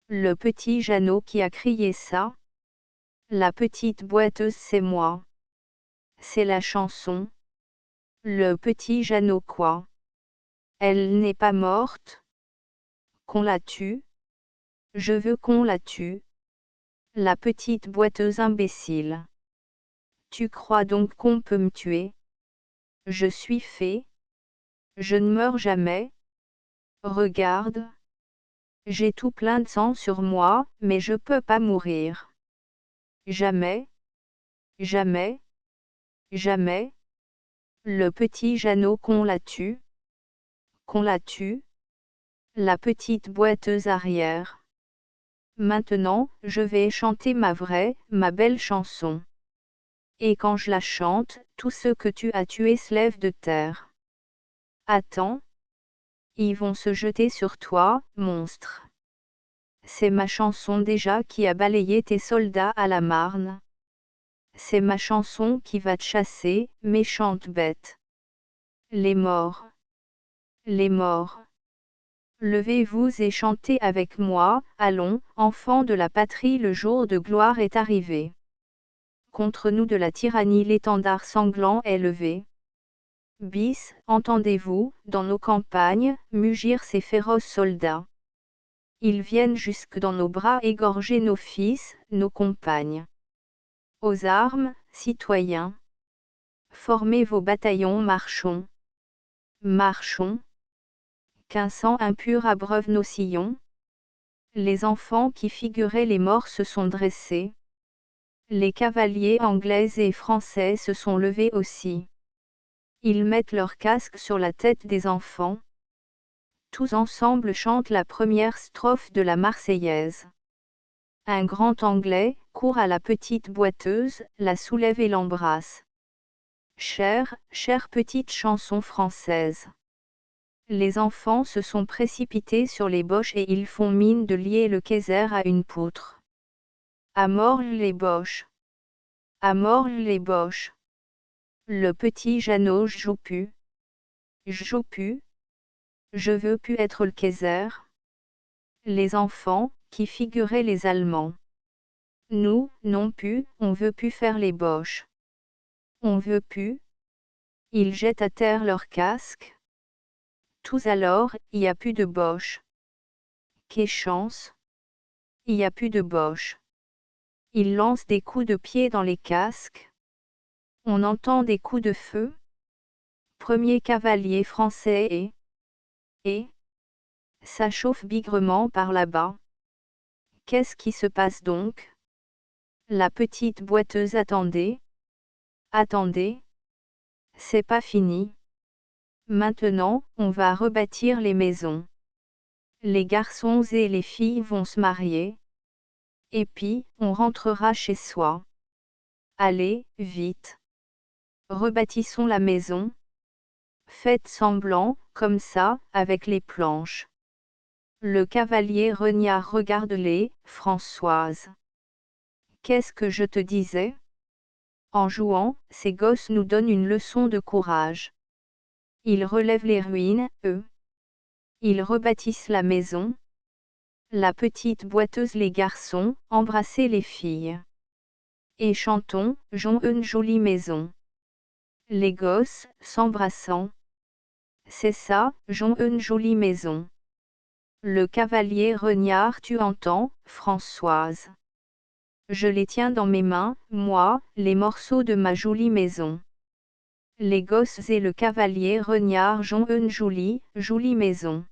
Le petit Jeannot qui a crié ça. La petite boiteuse c'est moi. C'est la chanson. Le petit Jeannot quoi? Elle n'est pas morte. Qu'on la tue. Je veux qu'on la tue. La petite boiteuse imbécile. Tu crois donc qu'on peut me tuer? Je suis fée. Je ne meurs jamais. Regarde. J'ai tout plein de sang sur moi, mais je peux pas mourir. Jamais. Jamais. Jamais. Le petit Jeannot qu'on la tue. Qu'on la tue. La petite boiteuse arrière. Maintenant, je vais chanter ma belle chanson. Et quand je la chante, tous ceux que tu as tués se lèvent de terre. Attends. Ils vont se jeter sur toi, monstre. C'est ma chanson déjà qui a balayé tes soldats à la Marne. C'est ma chanson qui va te chasser, méchante bête. Les morts. Les morts. Levez-vous et chantez avec moi, allons, enfants de la patrie, le jour de gloire est arrivé. Contre nous de la tyrannie l'étendard sanglant est levé. Bis, entendez-vous, dans nos campagnes, mugir ces féroces soldats. Ils viennent jusque dans nos bras égorger nos fils, nos compagnes. Aux armes, citoyens. Formez vos bataillons, marchons. Marchons. Qu'un sang impur abreuve nos sillons. Les enfants qui figuraient les morts se sont dressés. Les cavaliers anglais et français se sont levés aussi. Ils mettent leurs casques sur la tête des enfants. Tous ensemble chantent la première strophe de la Marseillaise. Un grand Anglais court à la petite boiteuse, la soulève et l'embrasse. Chère, chère petite chanson française. Les enfants se sont précipités sur les boches et ils font mine de lier le Kaiser à une poutre. À mort les boches. À mort les boches. Le petit Jeannot joue plus. Joue plus. Je veux plus être le Kaiser. Les enfants, qui figuraient les Allemands. Nous, non plus, on veut plus faire les boches. On veut plus. Ils jettent à terre leurs casques. Tous alors, y a plus de boches. Quelle chance! Y a plus de boches. Ils lancent des coups de pied dans les casques. On entend des coups de feu. Premier cavalier français et ça chauffe bigrement par là-bas. Qu'est-ce qui se passe donc? La petite boiteuse attendait. Attendez. C'est pas fini. Maintenant, on va rebâtir les maisons. Les garçons et les filles vont se marier. Et puis, on rentrera chez soi. Allez, vite. Rebâtissons la maison. Faites semblant, comme ça, avec les planches. Le cavalier Renard regarde-les, Françoise. Qu'est-ce que je te disais? En jouant, ces gosses nous donnent une leçon de courage. Ils relèvent les ruines, eux. Ils rebâtissent la maison. La petite boiteuse les garçons, embrassez les filles. Et chantons, j'ont une jolie maison. Les gosses, s'embrassant. C'est ça, j'ont une jolie maison. Le cavalier Renard, tu entends, Françoise. Je les tiens dans mes mains, moi, les morceaux de ma jolie maison. Les gosses et le cavalier Renard ont une jolie, jolie maison.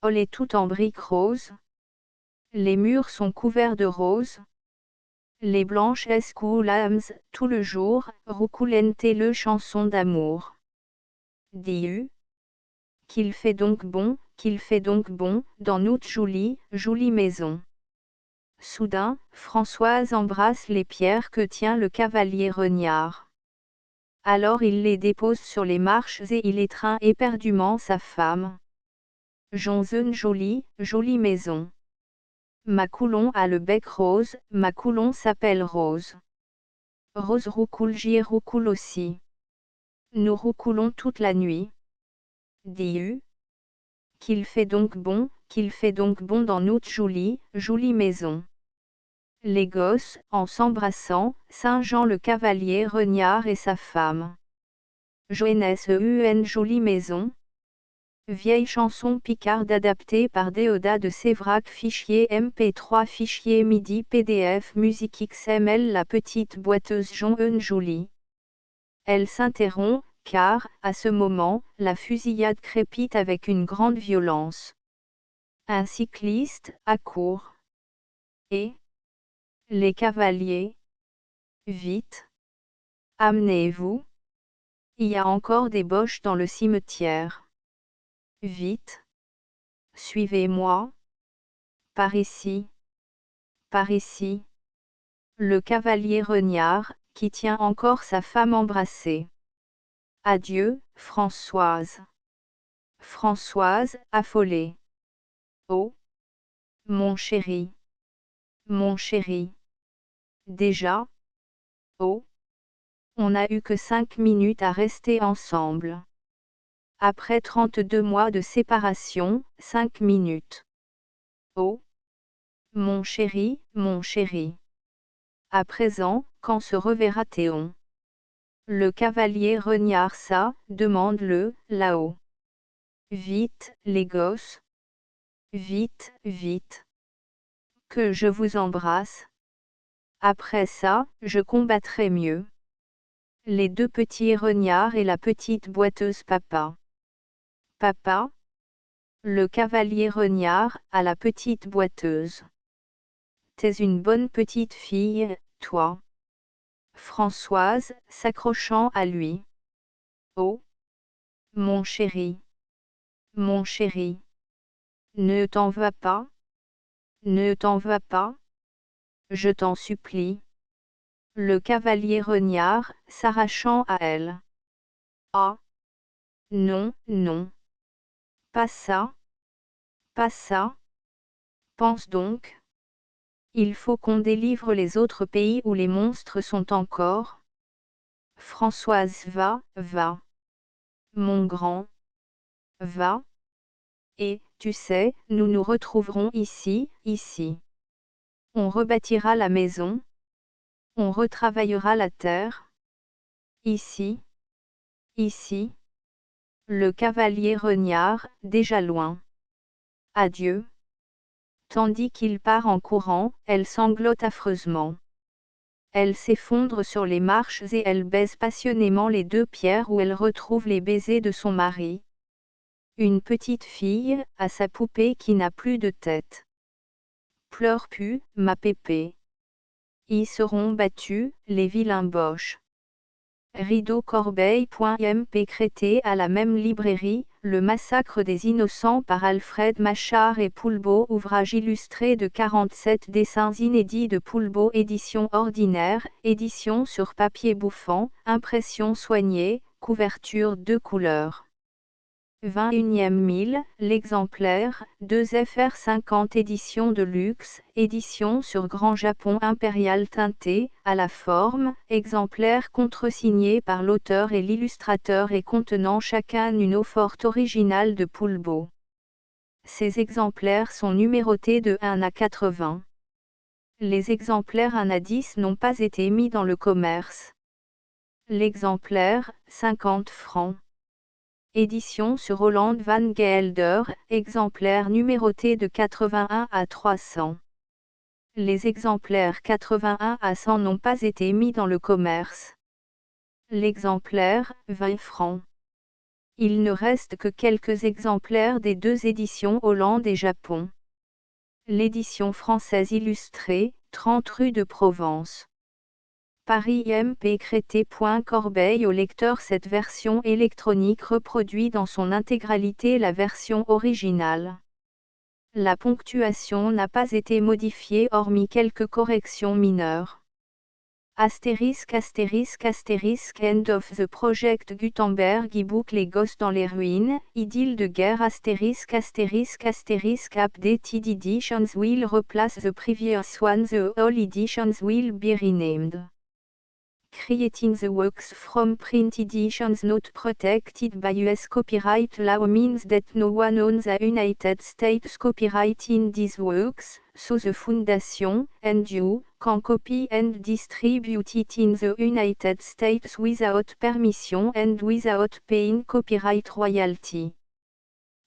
Elle est toute en briques roses. Les murs sont couverts de roses. Les blanches escoulams, tout le jour, roucoulente le chanson d'amour. Dis-tu qu'il fait donc bon, dans notre jolie, jolie maison. Soudain, Françoise embrasse les pierres que tient le cavalier Renard. Alors il les dépose sur les marches et il étreint éperdument sa femme. J'ons une jolie, jolie maison. Ma Coulon a le bec rose, ma Coulon s'appelle Rose. Rose roucoule, j'y roucoule aussi. Nous roucoulons toute la nuit. Dis-tu qu'il fait donc bon dans notre jolie, jolie maison. Les gosses, en s'embrassant, Saint-Jean le cavalier Renard et sa femme. Joannès une jolie maison. Vieille chanson picarde adaptée par Déodat de Sévrac. Fichier MP3 fichier MIDI PDF musique XML. La petite boiteuse Jean une jolie. Elle s'interrompt, car, à ce moment, la fusillade crépite avec une grande violence. Un cycliste accourt. Et les cavaliers. Vite. Amenez-vous. Il y a encore des boches dans le cimetière. Vite. Suivez-moi. Par ici. Par ici. Le cavalier Renard, qui tient encore sa femme embrassée. Adieu, Françoise. Françoise, affolée. Oh. Mon chéri. Mon chéri. Déjà. Oh. On n'a eu que 5 minutes à rester ensemble. Après 32 mois de séparation, 5 minutes. Oh. Mon chéri, mon chéri. À présent, quand se reverra Théon? Le cavalier Renard ça, demande-le, là-haut. Vite, les gosses. Vite, vite. Que je vous embrasse. Après ça, je combattrai mieux. Les deux petits Renards et la petite boiteuse papa. Papa? Le cavalier Renard, à la petite boiteuse. T'es une bonne petite fille, toi. Françoise, s'accrochant à lui. Oh. Mon chéri. Mon chéri. Ne t'en vas pas. Ne t'en vas pas. Je t'en supplie. Le cavalier Renard, s'arrachant à elle. Ah. Non, non. Pas ça. Pas ça. Pense donc. Il faut qu'on délivre les autres pays où les monstres sont encore. Françoise va, va. Mon grand. Va. Et, tu sais, nous nous retrouverons ici, ici. On rebâtira la maison. On retravaillera la terre. Ici. Ici. Le cavalier Renard, déjà loin. Adieu. Tandis qu'il part en courant, elle sanglote affreusement. Elle s'effondre sur les marches et elle baise passionnément les deux pierres où elle retrouve les baisers de son mari. Une petite fille, à sa poupée qui n'a plus de tête. Pleure plus, ma pépé. Y seront battus, les vilains boches. Rideau Corbeil.mp Crété à la même librairie, Le massacre des innocents par Alfred Machard et Poulbeau. Ouvrage illustré de 47 dessins inédits de Poulbeau. Édition ordinaire, édition sur papier bouffant, impression soignée, couverture 2 couleurs. 21e l'exemplaire, 2 fr 50 édition de luxe, édition sur Grand Japon Impérial teinté, à la forme, exemplaire contresigné par l'auteur et l'illustrateur et contenant chacun une eau-forte originale de Poulbeau. Ces exemplaires sont numérotés de 1 à 80. Les exemplaires 1 à 10 n'ont pas été mis dans le commerce. L'exemplaire, 50 francs. Édition sur Roland van Gelder, exemplaire numéroté de 81 à 300. Les exemplaires 81 à 100 n'ont pas été mis dans le commerce. L'exemplaire, 20 francs. Il ne reste que quelques exemplaires des deux éditions Hollande et Japon. L'édition française illustrée, 30 rue de Provence. Paris MP Crété.Corbeil au lecteur. Cette version électronique reproduit dans son intégralité la version originale. La ponctuation n'a pas été modifiée hormis quelques corrections mineures. End of the Project Gutenberg e-book Les Gosses dans les ruines, idylle de guerre updated editions will replace the previous one, the all editions will be renamed. Creating the works from print editions not protected by US copyright law means that no one owns a United States copyright in these works, so the Foundation, and you, can copy and distribute it in the United States without permission and without paying copyright royalty.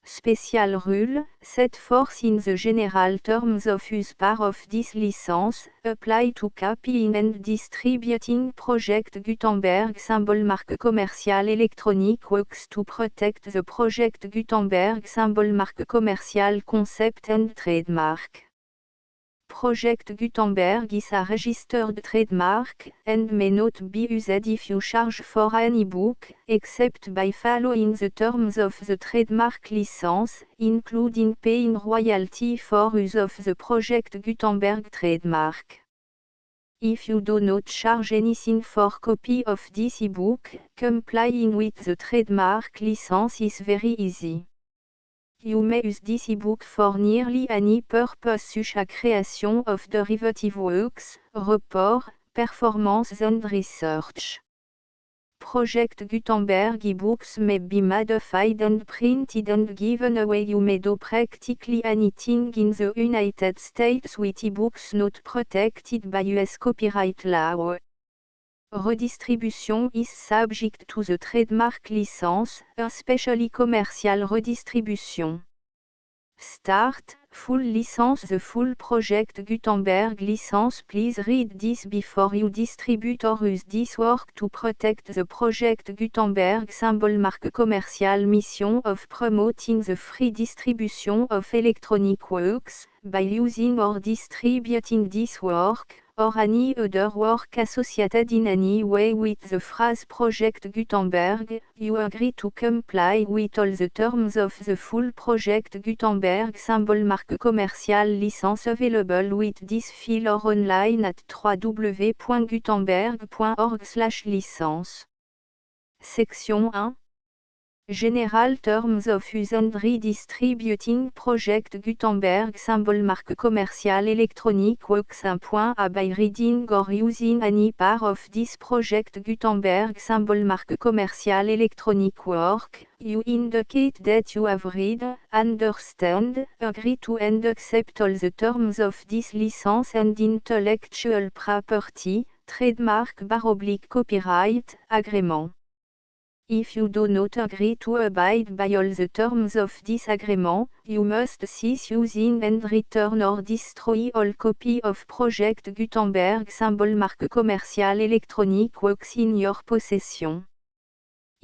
Special rule, set forth in the general terms of use part of this license, apply to copying and distributing Project Gutenberg symbol marque commerciale electronic works to protect the Project Gutenberg symbol marque commerciale concept and trademark. Project Gutenberg is a registered trademark, and may not be used if you charge for an e-book, except by following the terms of the trademark license, including paying royalty for use of the Project Gutenberg trademark. If you do not charge anything for copy of this e-book, complying with the trademark license is very easy. You may use this e-book for nearly any purpose such as creation of derivative works, report, performance and research. Project Gutenberg e-books may be modified and printed and given away. You may do practically anything in the United States with e-books not protected by US copyright law. Redistribution is subject to the trademark license, especially commercial redistribution. Start, full license. The full Project Gutenberg license. Please read this before you distribute or use this work to protect the Project Gutenberg symbol marque commerciale mission of promoting the free distribution of electronic works, by using or distributing this work, or any other work associated in any way with the phrase Project Gutenberg. You agree to comply with all the terms of the full Project Gutenberg symbol marque commerciale license available with this file or online at www.gutenberg.org/licence. Section 1. General Terms of Use and Redistributing Project Gutenberg symbol marque commerciale electronic works. 1.a By reading or using any part of this Project Gutenberg symbol marque commerciale electronic work, you indicate that you have read, understand, agree to and accept all the terms of this license and intellectual property, trademark/copyright, agreement. If you do not agree to abide by all the terms of this agreement, you must cease using and return or destroy all copy of Project Gutenberg symbol marque commerciale electronic works in your possession.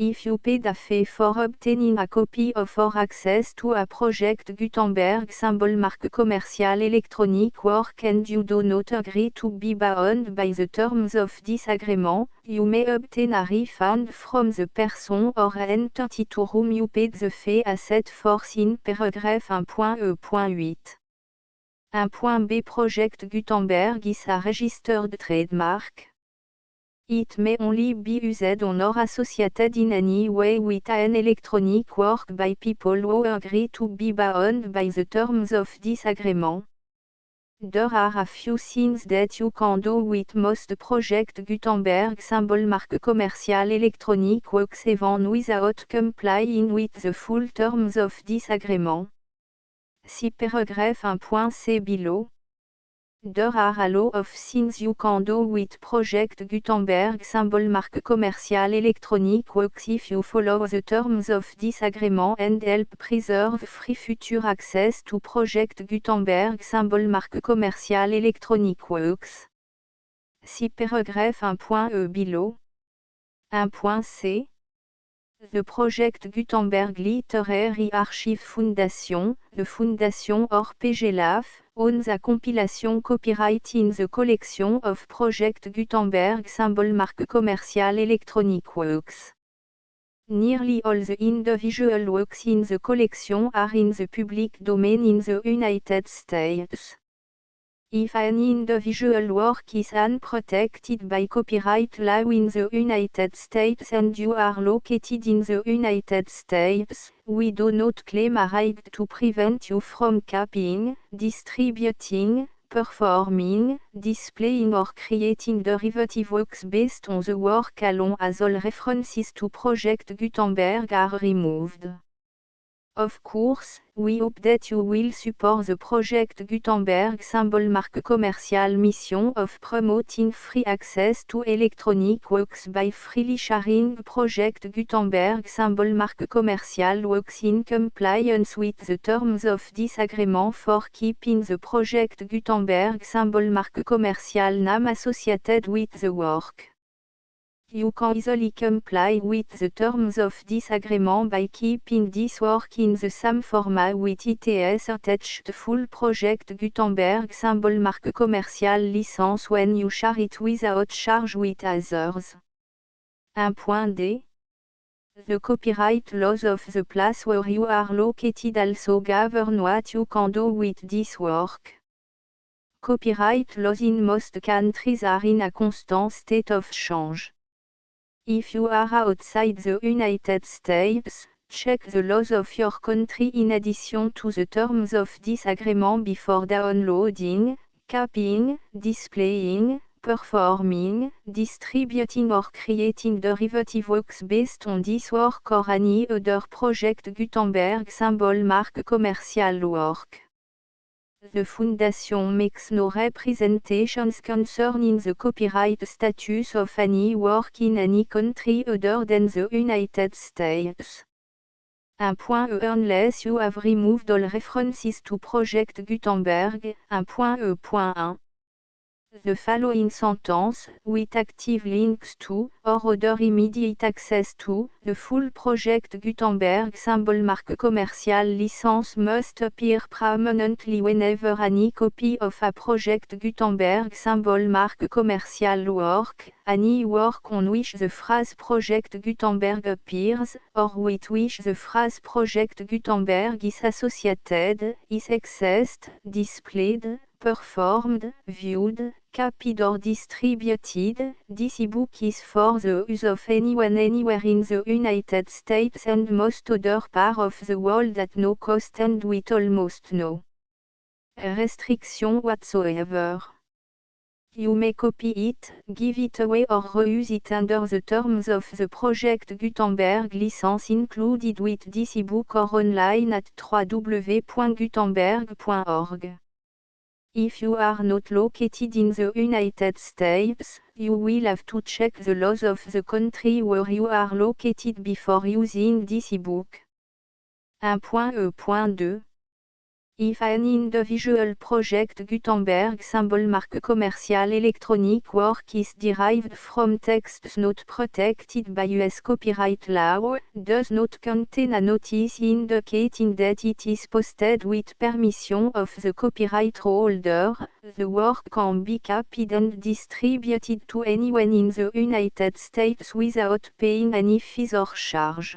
If you paid a fee for obtaining a copy of or access to a Project Gutenberg symbol marque commerciale electronic work and you do not agree to be bound by the terms of this agreement, you may obtain a refund from the person or entity to whom you paid the fee as set forth in paragraph 1.e.8. 1.b Project Gutenberg is a registered trademark. It may only be used on or associated in any way with an electronic work by people who agree to be bound by the terms of this agreement. There are a few things that you can do with most Project Gutenberg symbol marque commerciale electronic works even without complying with the full terms of this agreement. See paragraph 1.c below. There are a lot of things you can do with Project Gutenberg symbol marque commerciale electronic works if you follow the terms of this agreement and help preserve free future access to Project Gutenberg symbol marque commerciale electronic works. See paragraph 1.e below. 1.c. The Project Gutenberg Literary Archive Foundation, the Foundation or PGLAF, owns a compilation copyright in the collection of Project Gutenberg symbol marque commerciale electronic works. Nearly all the individual works in the collection are in the public domain in the United States. If an individual work is unprotected by copyright law in the United States and you are located in the United States, we do not claim a right to prevent you from copying, distributing, performing, displaying or creating derivative works based on the work alone as all references to Project Gutenberg are removed. Of course, we hope that you will support the Project Gutenberg symbol marque commercial mission of promoting free access to electronic works by freely sharing Project Gutenberg symbol marque commercial works in compliance with the terms of this agreement for keeping the Project Gutenberg symbol marque commercial name associated with the work. You can easily comply with the terms of this agreement by keeping this work in the same format with its attached full Project Gutenberg symbol marque commercial license when you share it without charge with others. 1.d. The copyright laws of the place where you are located also govern what you can do with this work. Copyright laws in most countries are in a constant state of change. If you are outside the United States, check the laws of your country in addition to the terms of this agreement before downloading, copying, displaying, performing, distributing or creating derivative works based on this work or any other Project Gutenberg symbol marque commercial work. The Foundation makes no representations concerning the copyright status of any work in any country other than the United States. 1.e Unless you have removed all references to Project Gutenberg. 1.e.1 The following sentence, with active links to, or other immediate access to, the full Project Gutenberg symbol marque commercial license must appear prominently whenever any copy of a Project Gutenberg symbol marque commercial work, any work on which the phrase Project Gutenberg appears, or with which the phrase Project Gutenberg is associated, is accessed, displayed, performed, viewed, copied or distributed. This ebook is for the use of anyone anywhere in the United States and most other parts of the world at no cost and with almost no restriction whatsoever. You may copy it, give it away or reuse it under the terms of the Project Gutenberg license included with this ebook or online at www.gutenberg.org. If you are not located in the United States, you will have to check the laws of the country where you are located before using this ebook. 1.e.2 If an individual Project Gutenberg symbol marque commercial electronic work is derived from texts not protected by US copyright law, does not contain a notice indicating that it is posted with permission of the copyright holder, the work can be copied and distributed to anyone in the United States without paying any fees or charge.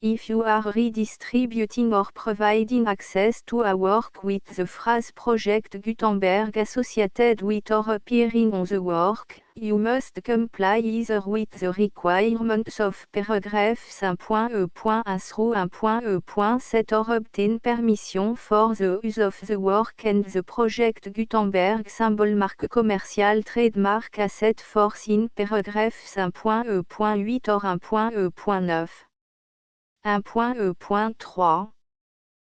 If you are redistributing or providing access to a work with the phrase Project Gutenberg associated with or appearing on the work, you must comply either with the requirements of paragraphs 1.e.1 through 1.e.7 or obtain permission for the use of the work and the Project Gutenberg symbol marque commercial trademark as set forth in paragraphs 1.e.8 or 1.e.9. 1.e.3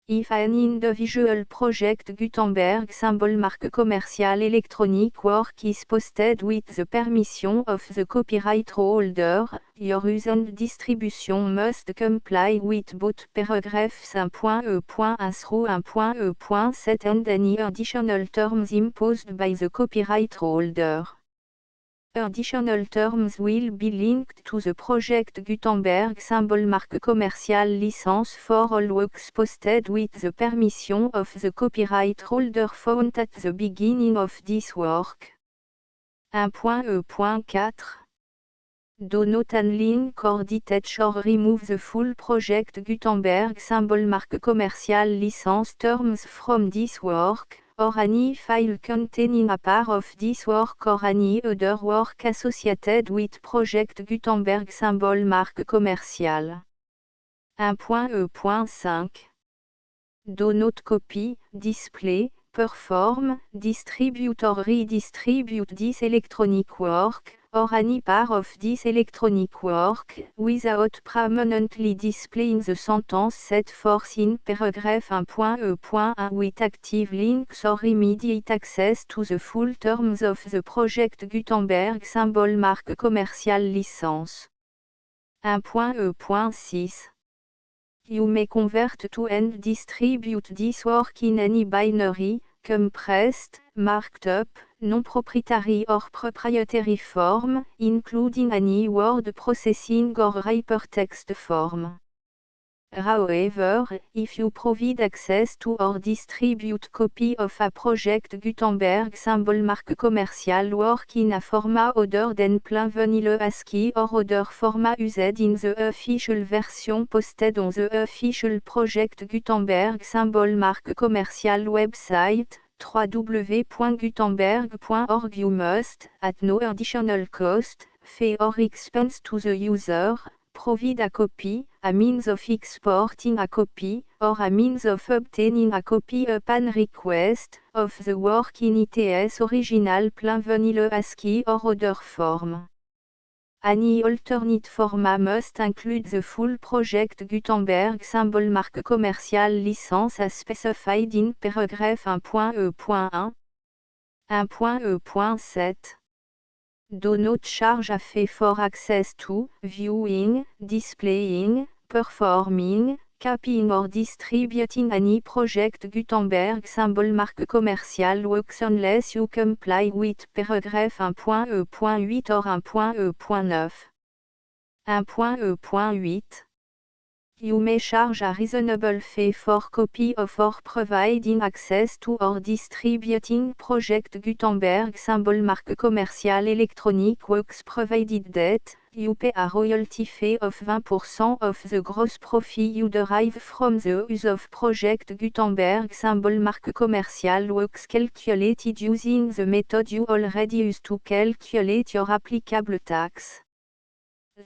If an individual Project Gutenberg symbol marque commercial electronic work is posted with the permission of the copyright holder, your use and distribution must comply with both paragraphs 1.e.1 through 1.e.7 and any additional terms imposed by the copyright holder. Additional terms will be linked to the Project Gutenberg symbol marque commercial license for all works posted with the permission of the copyright holder found at the beginning of this work. 1.e.4 Do not unlink or detach or remove the full Project Gutenberg symbol marque commercial license terms from this work, or any file containing a part of this work or any other work associated with Project Gutenberg symbol marque commerciale. 1.E.5 Do not copy, display, perform, distribute or redistribute this electronic work, or any part of this electronic work, without permanently displaying the sentence set forth in paragraph 1.E.1 with active links or immediate access to the full terms of the Project Gutenberg symbol marque commerciale licence. 1.E.6 You may convert to and distribute this work in any binary, compressed, marked up, non-proprietary or proprietary form, including any word processing or hypertext form. However, if you provide access to or distribute copy of a Project Gutenberg symbol marque commerciale work in a format other than plain vanilla ASCII or other format used in the official version posted on the official Project Gutenberg symbol marque commerciale website, www.gutenberg.org, you must, at no additional cost, fee or expense to the user, provide a copy, a means of exporting a copy, or a means of obtaining a copy upon request, of the work in its original plain vanilla ASCII or other form. Any alternate format must include the full Project Gutenberg symbol marque commerciale licence as specified in paragraph 1.E.1. 1.E.7 Do not charge a fee for access to, viewing, displaying, performing, copying or distributing any Project Gutenberg symbol marque commerciale works unless you comply with paragraph 1.E.8 or 1.E.9. 1.E.8 You may charge a reasonable fee for copy of or providing access to or distributing Project Gutenberg symbol marque commerciale electronic works provided that you pay a royalty fee of 20% of the gross profit you derive from the use of Project Gutenberg symbol marque commerciale works calculated using the method you already use to calculate your applicable tax.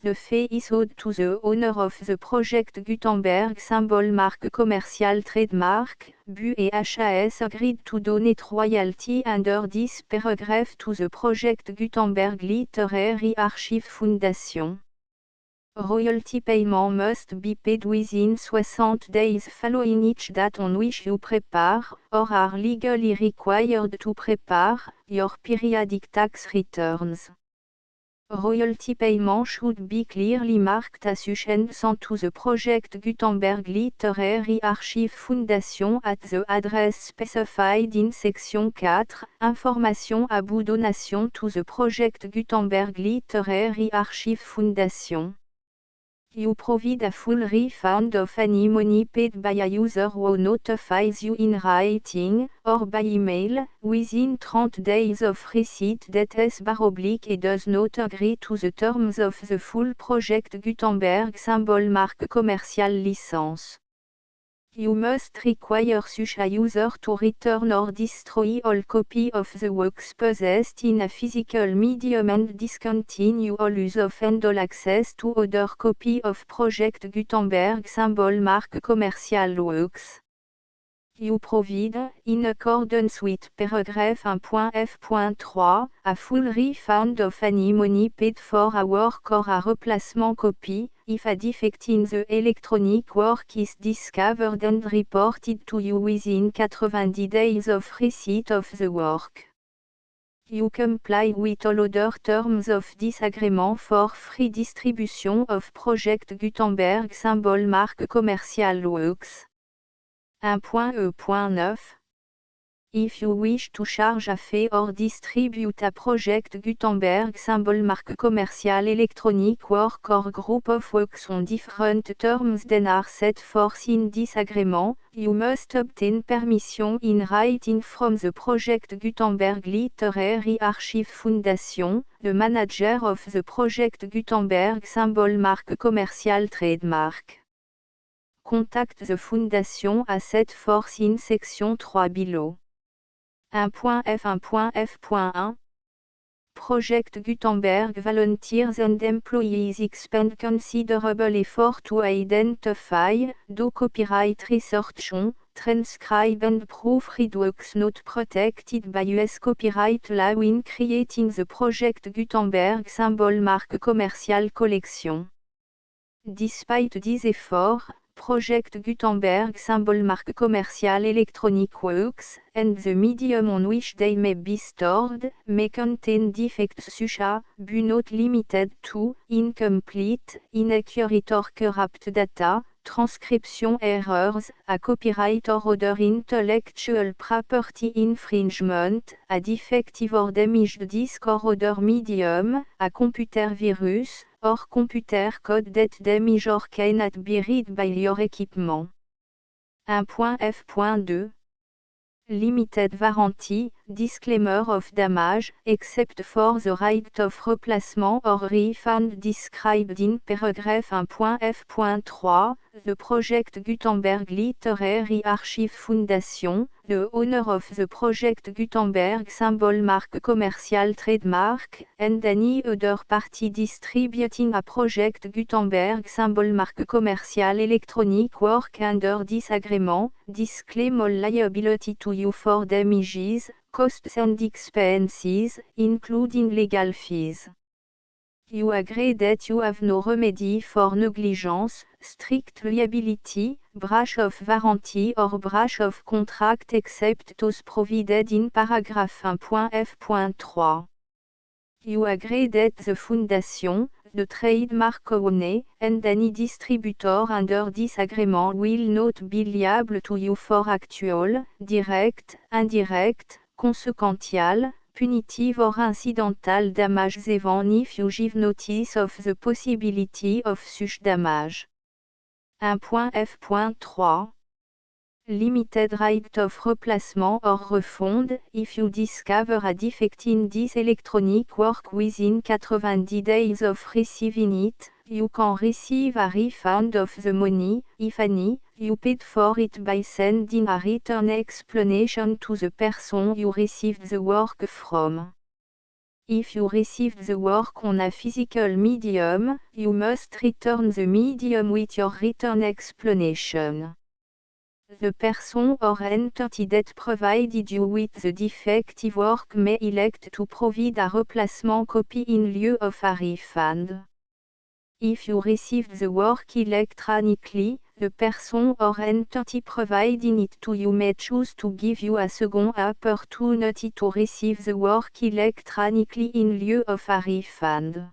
The fee is owed to the owner of the Project Gutenberg symbol marque commerciale trademark, BU et HAS agreed to donate royalty under this paragraph to the Project Gutenberg Literary Archive Foundation. Royalty payment must be paid within 60 days following each date on which you prepare, or are legally required to prepare, your periodic tax returns. Royalty payment should be clearly marked as sent to the Project Gutenberg Literary Archive Foundation at the address specified in section 4, Information about donation to the Project Gutenberg Literary Archive Foundation. You provide a full refund of any money paid by a user who notifies you in writing, or by email, within 30 days of receipt that // does not agree to the terms of the full Project Gutenberg symbol marque commerciale licence. You must require such a user to return or destroy all copy of the works possessed in a physical medium and discontinue all use of and all access to other copy of Project Gutenberg symbol marque commerciale works. You provide, in accordance with paragraph 1.f.3, a full refund of any money paid for a work or a replacement copy, if a defect in the electronic work is discovered and reported to you within 90 days of receipt of the work. You comply with all other terms of this agreement for free distribution of Project Gutenberg symbol marque commerciale works. 1.E.9 If you wish to charge a fee or distribute a Project Gutenberg symbol marque commerciale electronic work or group of works on different terms than are set forth in this agreement, you must obtain permission in writing from the Project Gutenberg Literary Archive Foundation, the manager of the Project Gutenberg symbol marque commerciale trademark. Contact the Foundation as set forth in section 3 below. 1.f1.f.1 Project Gutenberg volunteers and employees expend considerable effort to identify, do copyright research on, transcribe and proofread works not protected by US copyright law in creating the Project Gutenberg symbol mark commercial collection. Despite these efforts, Project Gutenberg symbol mark commercial electronic works, and the medium on which they may be stored, may contain defects such as, but not limited to, incomplete, inaccurate or corrupt data, transcription errors, a copyright or other intellectual property infringement, a defective or damaged disk or other medium, a computer virus, or computer code that damage or cannot be read by your equipment. 1.f.2 Limited warranty, disclaimer of damage, except for the right of replacement or refund described in paragraph 1.f.3, the Project Gutenberg Literary Archive Foundation, the owner of the Project Gutenberg symbol mark commercial trademark, and any other party distributing a Project Gutenberg symbol mark commercial electronic work under this agreement, disclaim all liability to you for damages, costs and expenses, including legal fees. You agree that you have no remedy for negligence, strict liability, breach of warranty or breach of contract except those provided in paragraph 1.f.3. You agree that the Foundation, the trademark owner, and any distributor under this agreement will not be liable to you for actual, direct, indirect, consequential, punitive or incidental damages even if you give notice of the possibility of such damage. 1.f.3 Limited right of replacement or refund, if you discover a defect in this electronic work within 90 days of receiving it, you can receive a refund of the money, if any, you paid for it by sending a return explanation to the person you received the work from. If you received the work on a physical medium, you must return the medium with your return explanation. The person or entity that provided you with the defective work may elect to provide a replacement copy in lieu of a refund. If you received the work electronically, the person or entity providing it to you may choose to give you a second opportunity to receive the work electronically in lieu of a refund.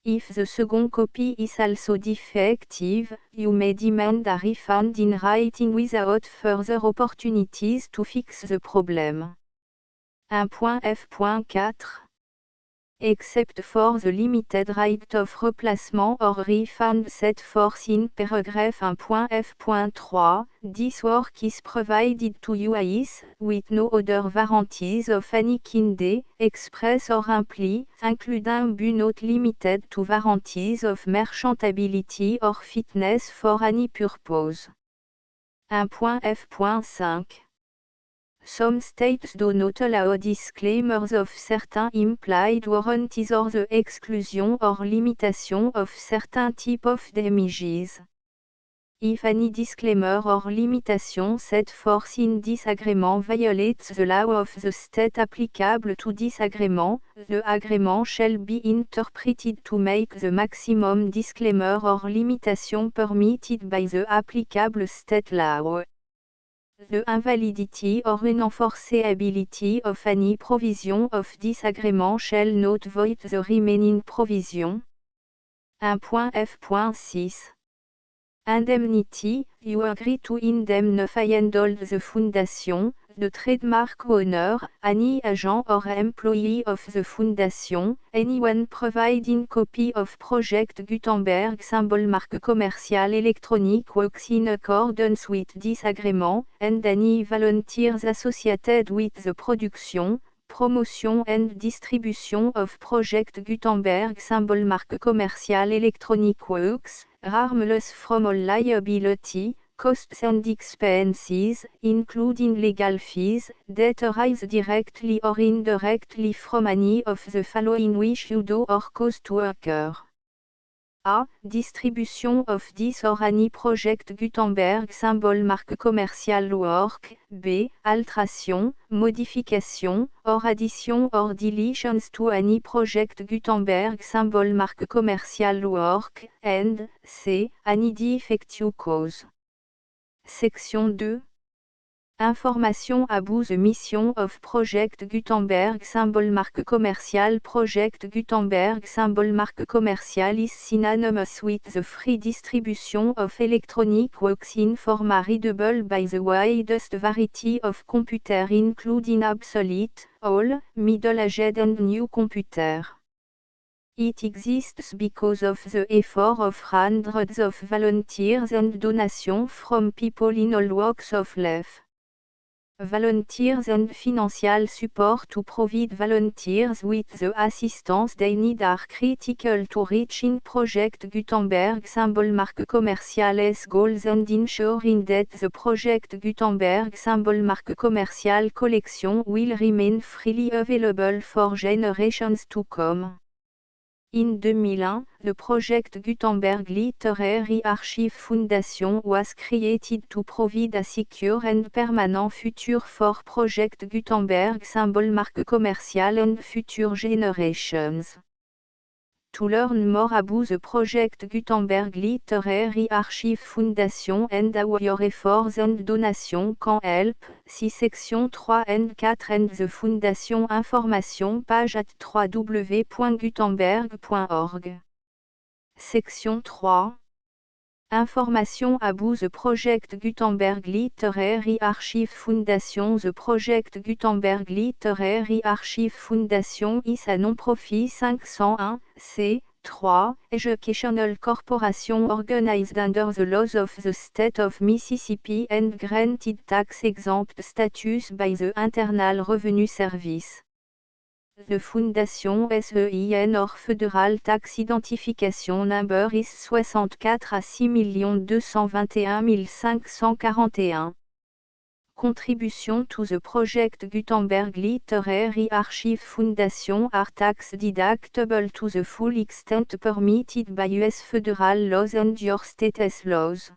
If the second copy is also defective, you may demand a refund in writing without further opportunities to fix the problem. 1.f.4 Except for the limited right of replacement or refund set forth in paragraph 1.f.3, this work is provided to you as, with no other warranties of any kind, express or implied, including but not limited to warranties of merchantability or fitness for any purpose. 1.f.5 Some states do not allow disclaimers of certain implied warranties or the exclusion or limitation of certain type of damages. If any disclaimer or limitation set forth in this agreement violates the law of the state applicable to this agreement, the agreement shall be interpreted to make the maximum disclaimer or limitation permitted by the applicable state law. The invalidity or unenforceability of any provision of this agreement shall not void the remaining provision. 1.f.6 Indemnity, you agree to indemnify and hold the Foundation, the trademark owner, any agent or employee of the Foundation, anyone providing copy of Project Gutenberg symbol mark commercial electronic works in accordance with this agreement, and any volunteers associated with the production, promotion and distribution of Project Gutenberg symbol mark commercial electronic works, harmless from all liability, Costs and expenses, including legal fees, that arise directly or indirectly from any of the following which you do or cause to occur. A. Distribution of this or any project Gutenberg symbol marque commerciale work. B. Alteration, modification, or addition or deletions to any project Gutenberg symbol marque commerciale work. And C. Any defective cause. Section 2. Information about the mission of Project Gutenberg symbol marque commerciale. Project Gutenberg symbol marque commerciale is synonymous with the free distribution of electronic works in format readable by the widest variety of computer including obsolete, old, middle-aged and new computer. It exists because of the effort of hundreds of volunteers and donations from people in all walks of life. Volunteers and financial support to provide volunteers with the assistance they need are critical to reaching Project Gutenberg symbol marque commerciale's goals and ensuring that the Project Gutenberg symbol marque commerciale collection will remain freely available for generations to come. In 2001, the Project Gutenberg Literary Archive Foundation was created to provide a secure and permanent future for Project Gutenberg symbol marque commerciale and future generations. To learn more about the Project Gutenberg Literary Archive Foundation and how your efforts and donations can help, see section 3 and 4 and the Foundation information page at www.gutenberg.org. Section 3. Information about the Project Gutenberg Literary Archive Foundation. The Project Gutenberg Literary Archive Foundation is a non-profit 501, c3, educational corporation organized under the laws of the state of Mississippi and granted tax-exempt status by the Internal Revenue Service. The Fondation SEIN or Federal Tax Identification Number is 64 à 6 221 541. Contribution to the Project Gutenberg Literary Archive Foundation are tax deductible to the full extent permitted by U.S. federal laws and your state's laws.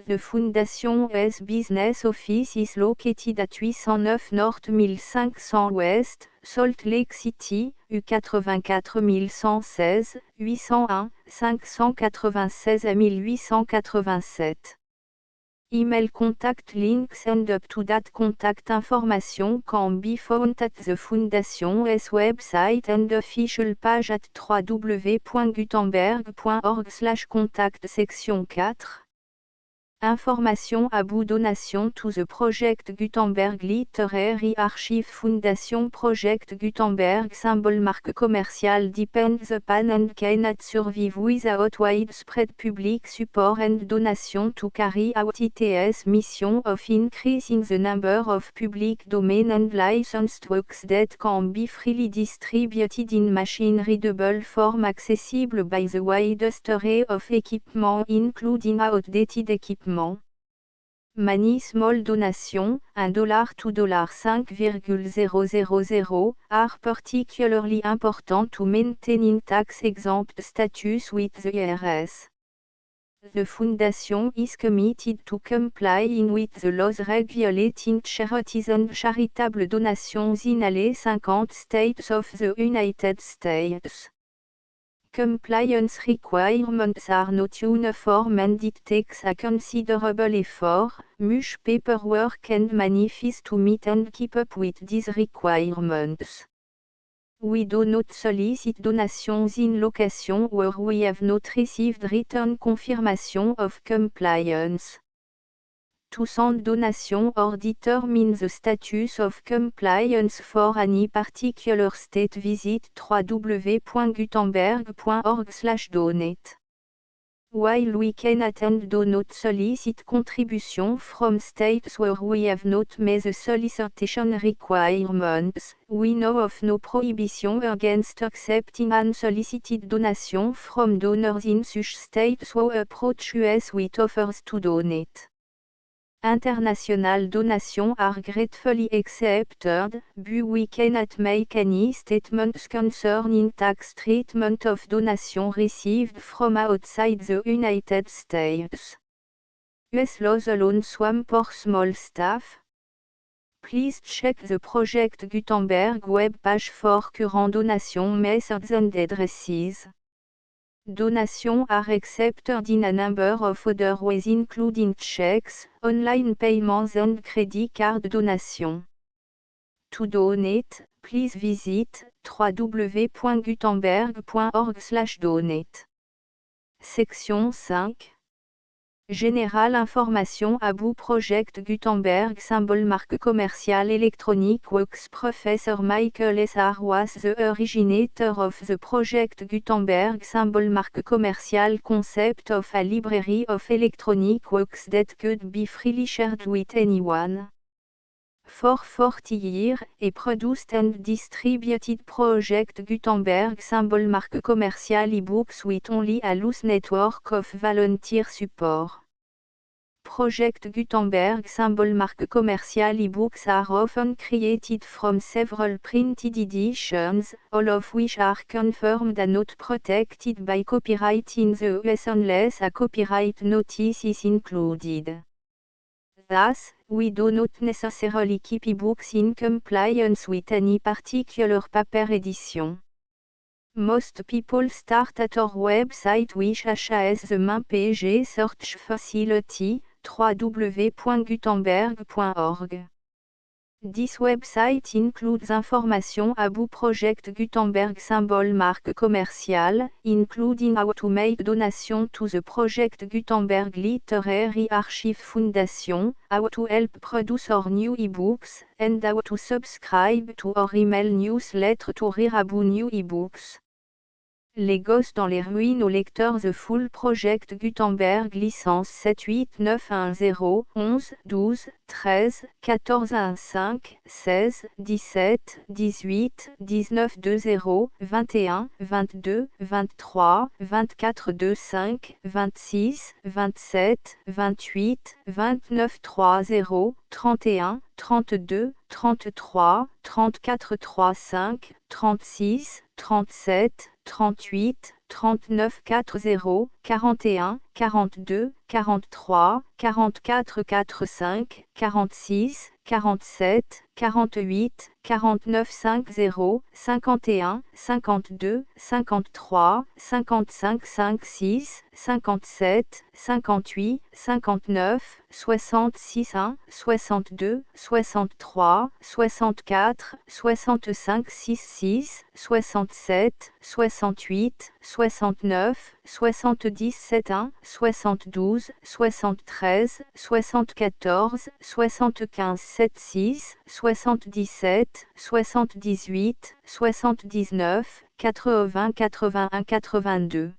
The Foundation's business office is located at 809 North 1500 West, Salt Lake City, U84 116, 801, 596 à 1887. Email contact links and up-to-date contact information can be found at the Foundation's website and official page at www.gutenberg.org/contact. Section 4. Information about donation to the Project Gutenberg Literary Archive Foundation. Project Gutenberg symbol marque commerciale depends upon and cannot survive without widespread public support and donation to carry out its mission of increasing the number of public domain and licensed works that can be freely distributed in machine-readable form accessible by the widest array of equipment including outdated equipment. Many small donations, $1 to $5,000, are particularly important to maintaining tax-exempt status with the IRS. The Foundation is committed to complying with the laws regulating charities and charitable donations in all 50 states of the United States. Compliance requirements are not uniform and it takes a considerable effort, much paperwork and money fees to meet and keep up with these requirements. We do not solicit donations in locations where we have not received written confirmation of compliance. To send donation or determine the status of compliance for any particular state, visit www.gutenberg.org/donate. While we can attend do not solicit contribution from states where we have not met the solicitation requirements, we know of no prohibition against accepting unsolicited donation from donors in such states who approach us with offers to donate. International donations are gratefully accepted, but we cannot make any statements concerning tax treatment of donations received from outside the United States. US laws alone swam for small staff. Please check the Project Gutenberg web page for current donation methods and addresses. Donations are accepted in a number of other ways including checks, online payments and credit card donations. To donate, please visit www.gutenberg.org/donate. Section 5. Générale information about Project Gutenberg symbol marque commerciale électronique Works Professor Michael S. R. was the originator of the Project Gutenberg symbol marque commerciale concept of a library of electronic works that could be freely shared with anyone. For 40 years, he produced and distributed Project Gutenberg symbol marque commerciale e-books with only a loose network of volunteer support. Project Gutenberg symbol marque commerciale e-books are often created from several printed editions, all of which are confirmed and not protected by copyright in the US unless a copyright notice is included. Thus, we do not necessarily keep e-books in compliance with any particular paper edition. Most people start at our website which has the main page search facility, www.gutenberg.org. This website includes information about Project Gutenberg symbol marque commerciale, including how to make donation to the Project Gutenberg Literary Archive Foundation, how to help produce our new ebooks, and how to subscribe to our email newsletter to read about new ebooks. Les Gosses dans les ruines aux lecteurs The Full Project Gutenberg licence 78910 11 12 13 14 15 16 17 18 19 20 21 22 23 24 25 26 27 28 29 30 31 32 33 34 35 36 37 38, 39 40, 41, 42, 43, 44 45, 46, 47, 48, 49 50, 51, 52, 53, 55 56, 57, 58, 59, 66 1, 62, 63, 64, 65 66, 67, 68, 69, 77 1, 72, 73, 74, 75 76, 77, 78, 79, 80 81 82.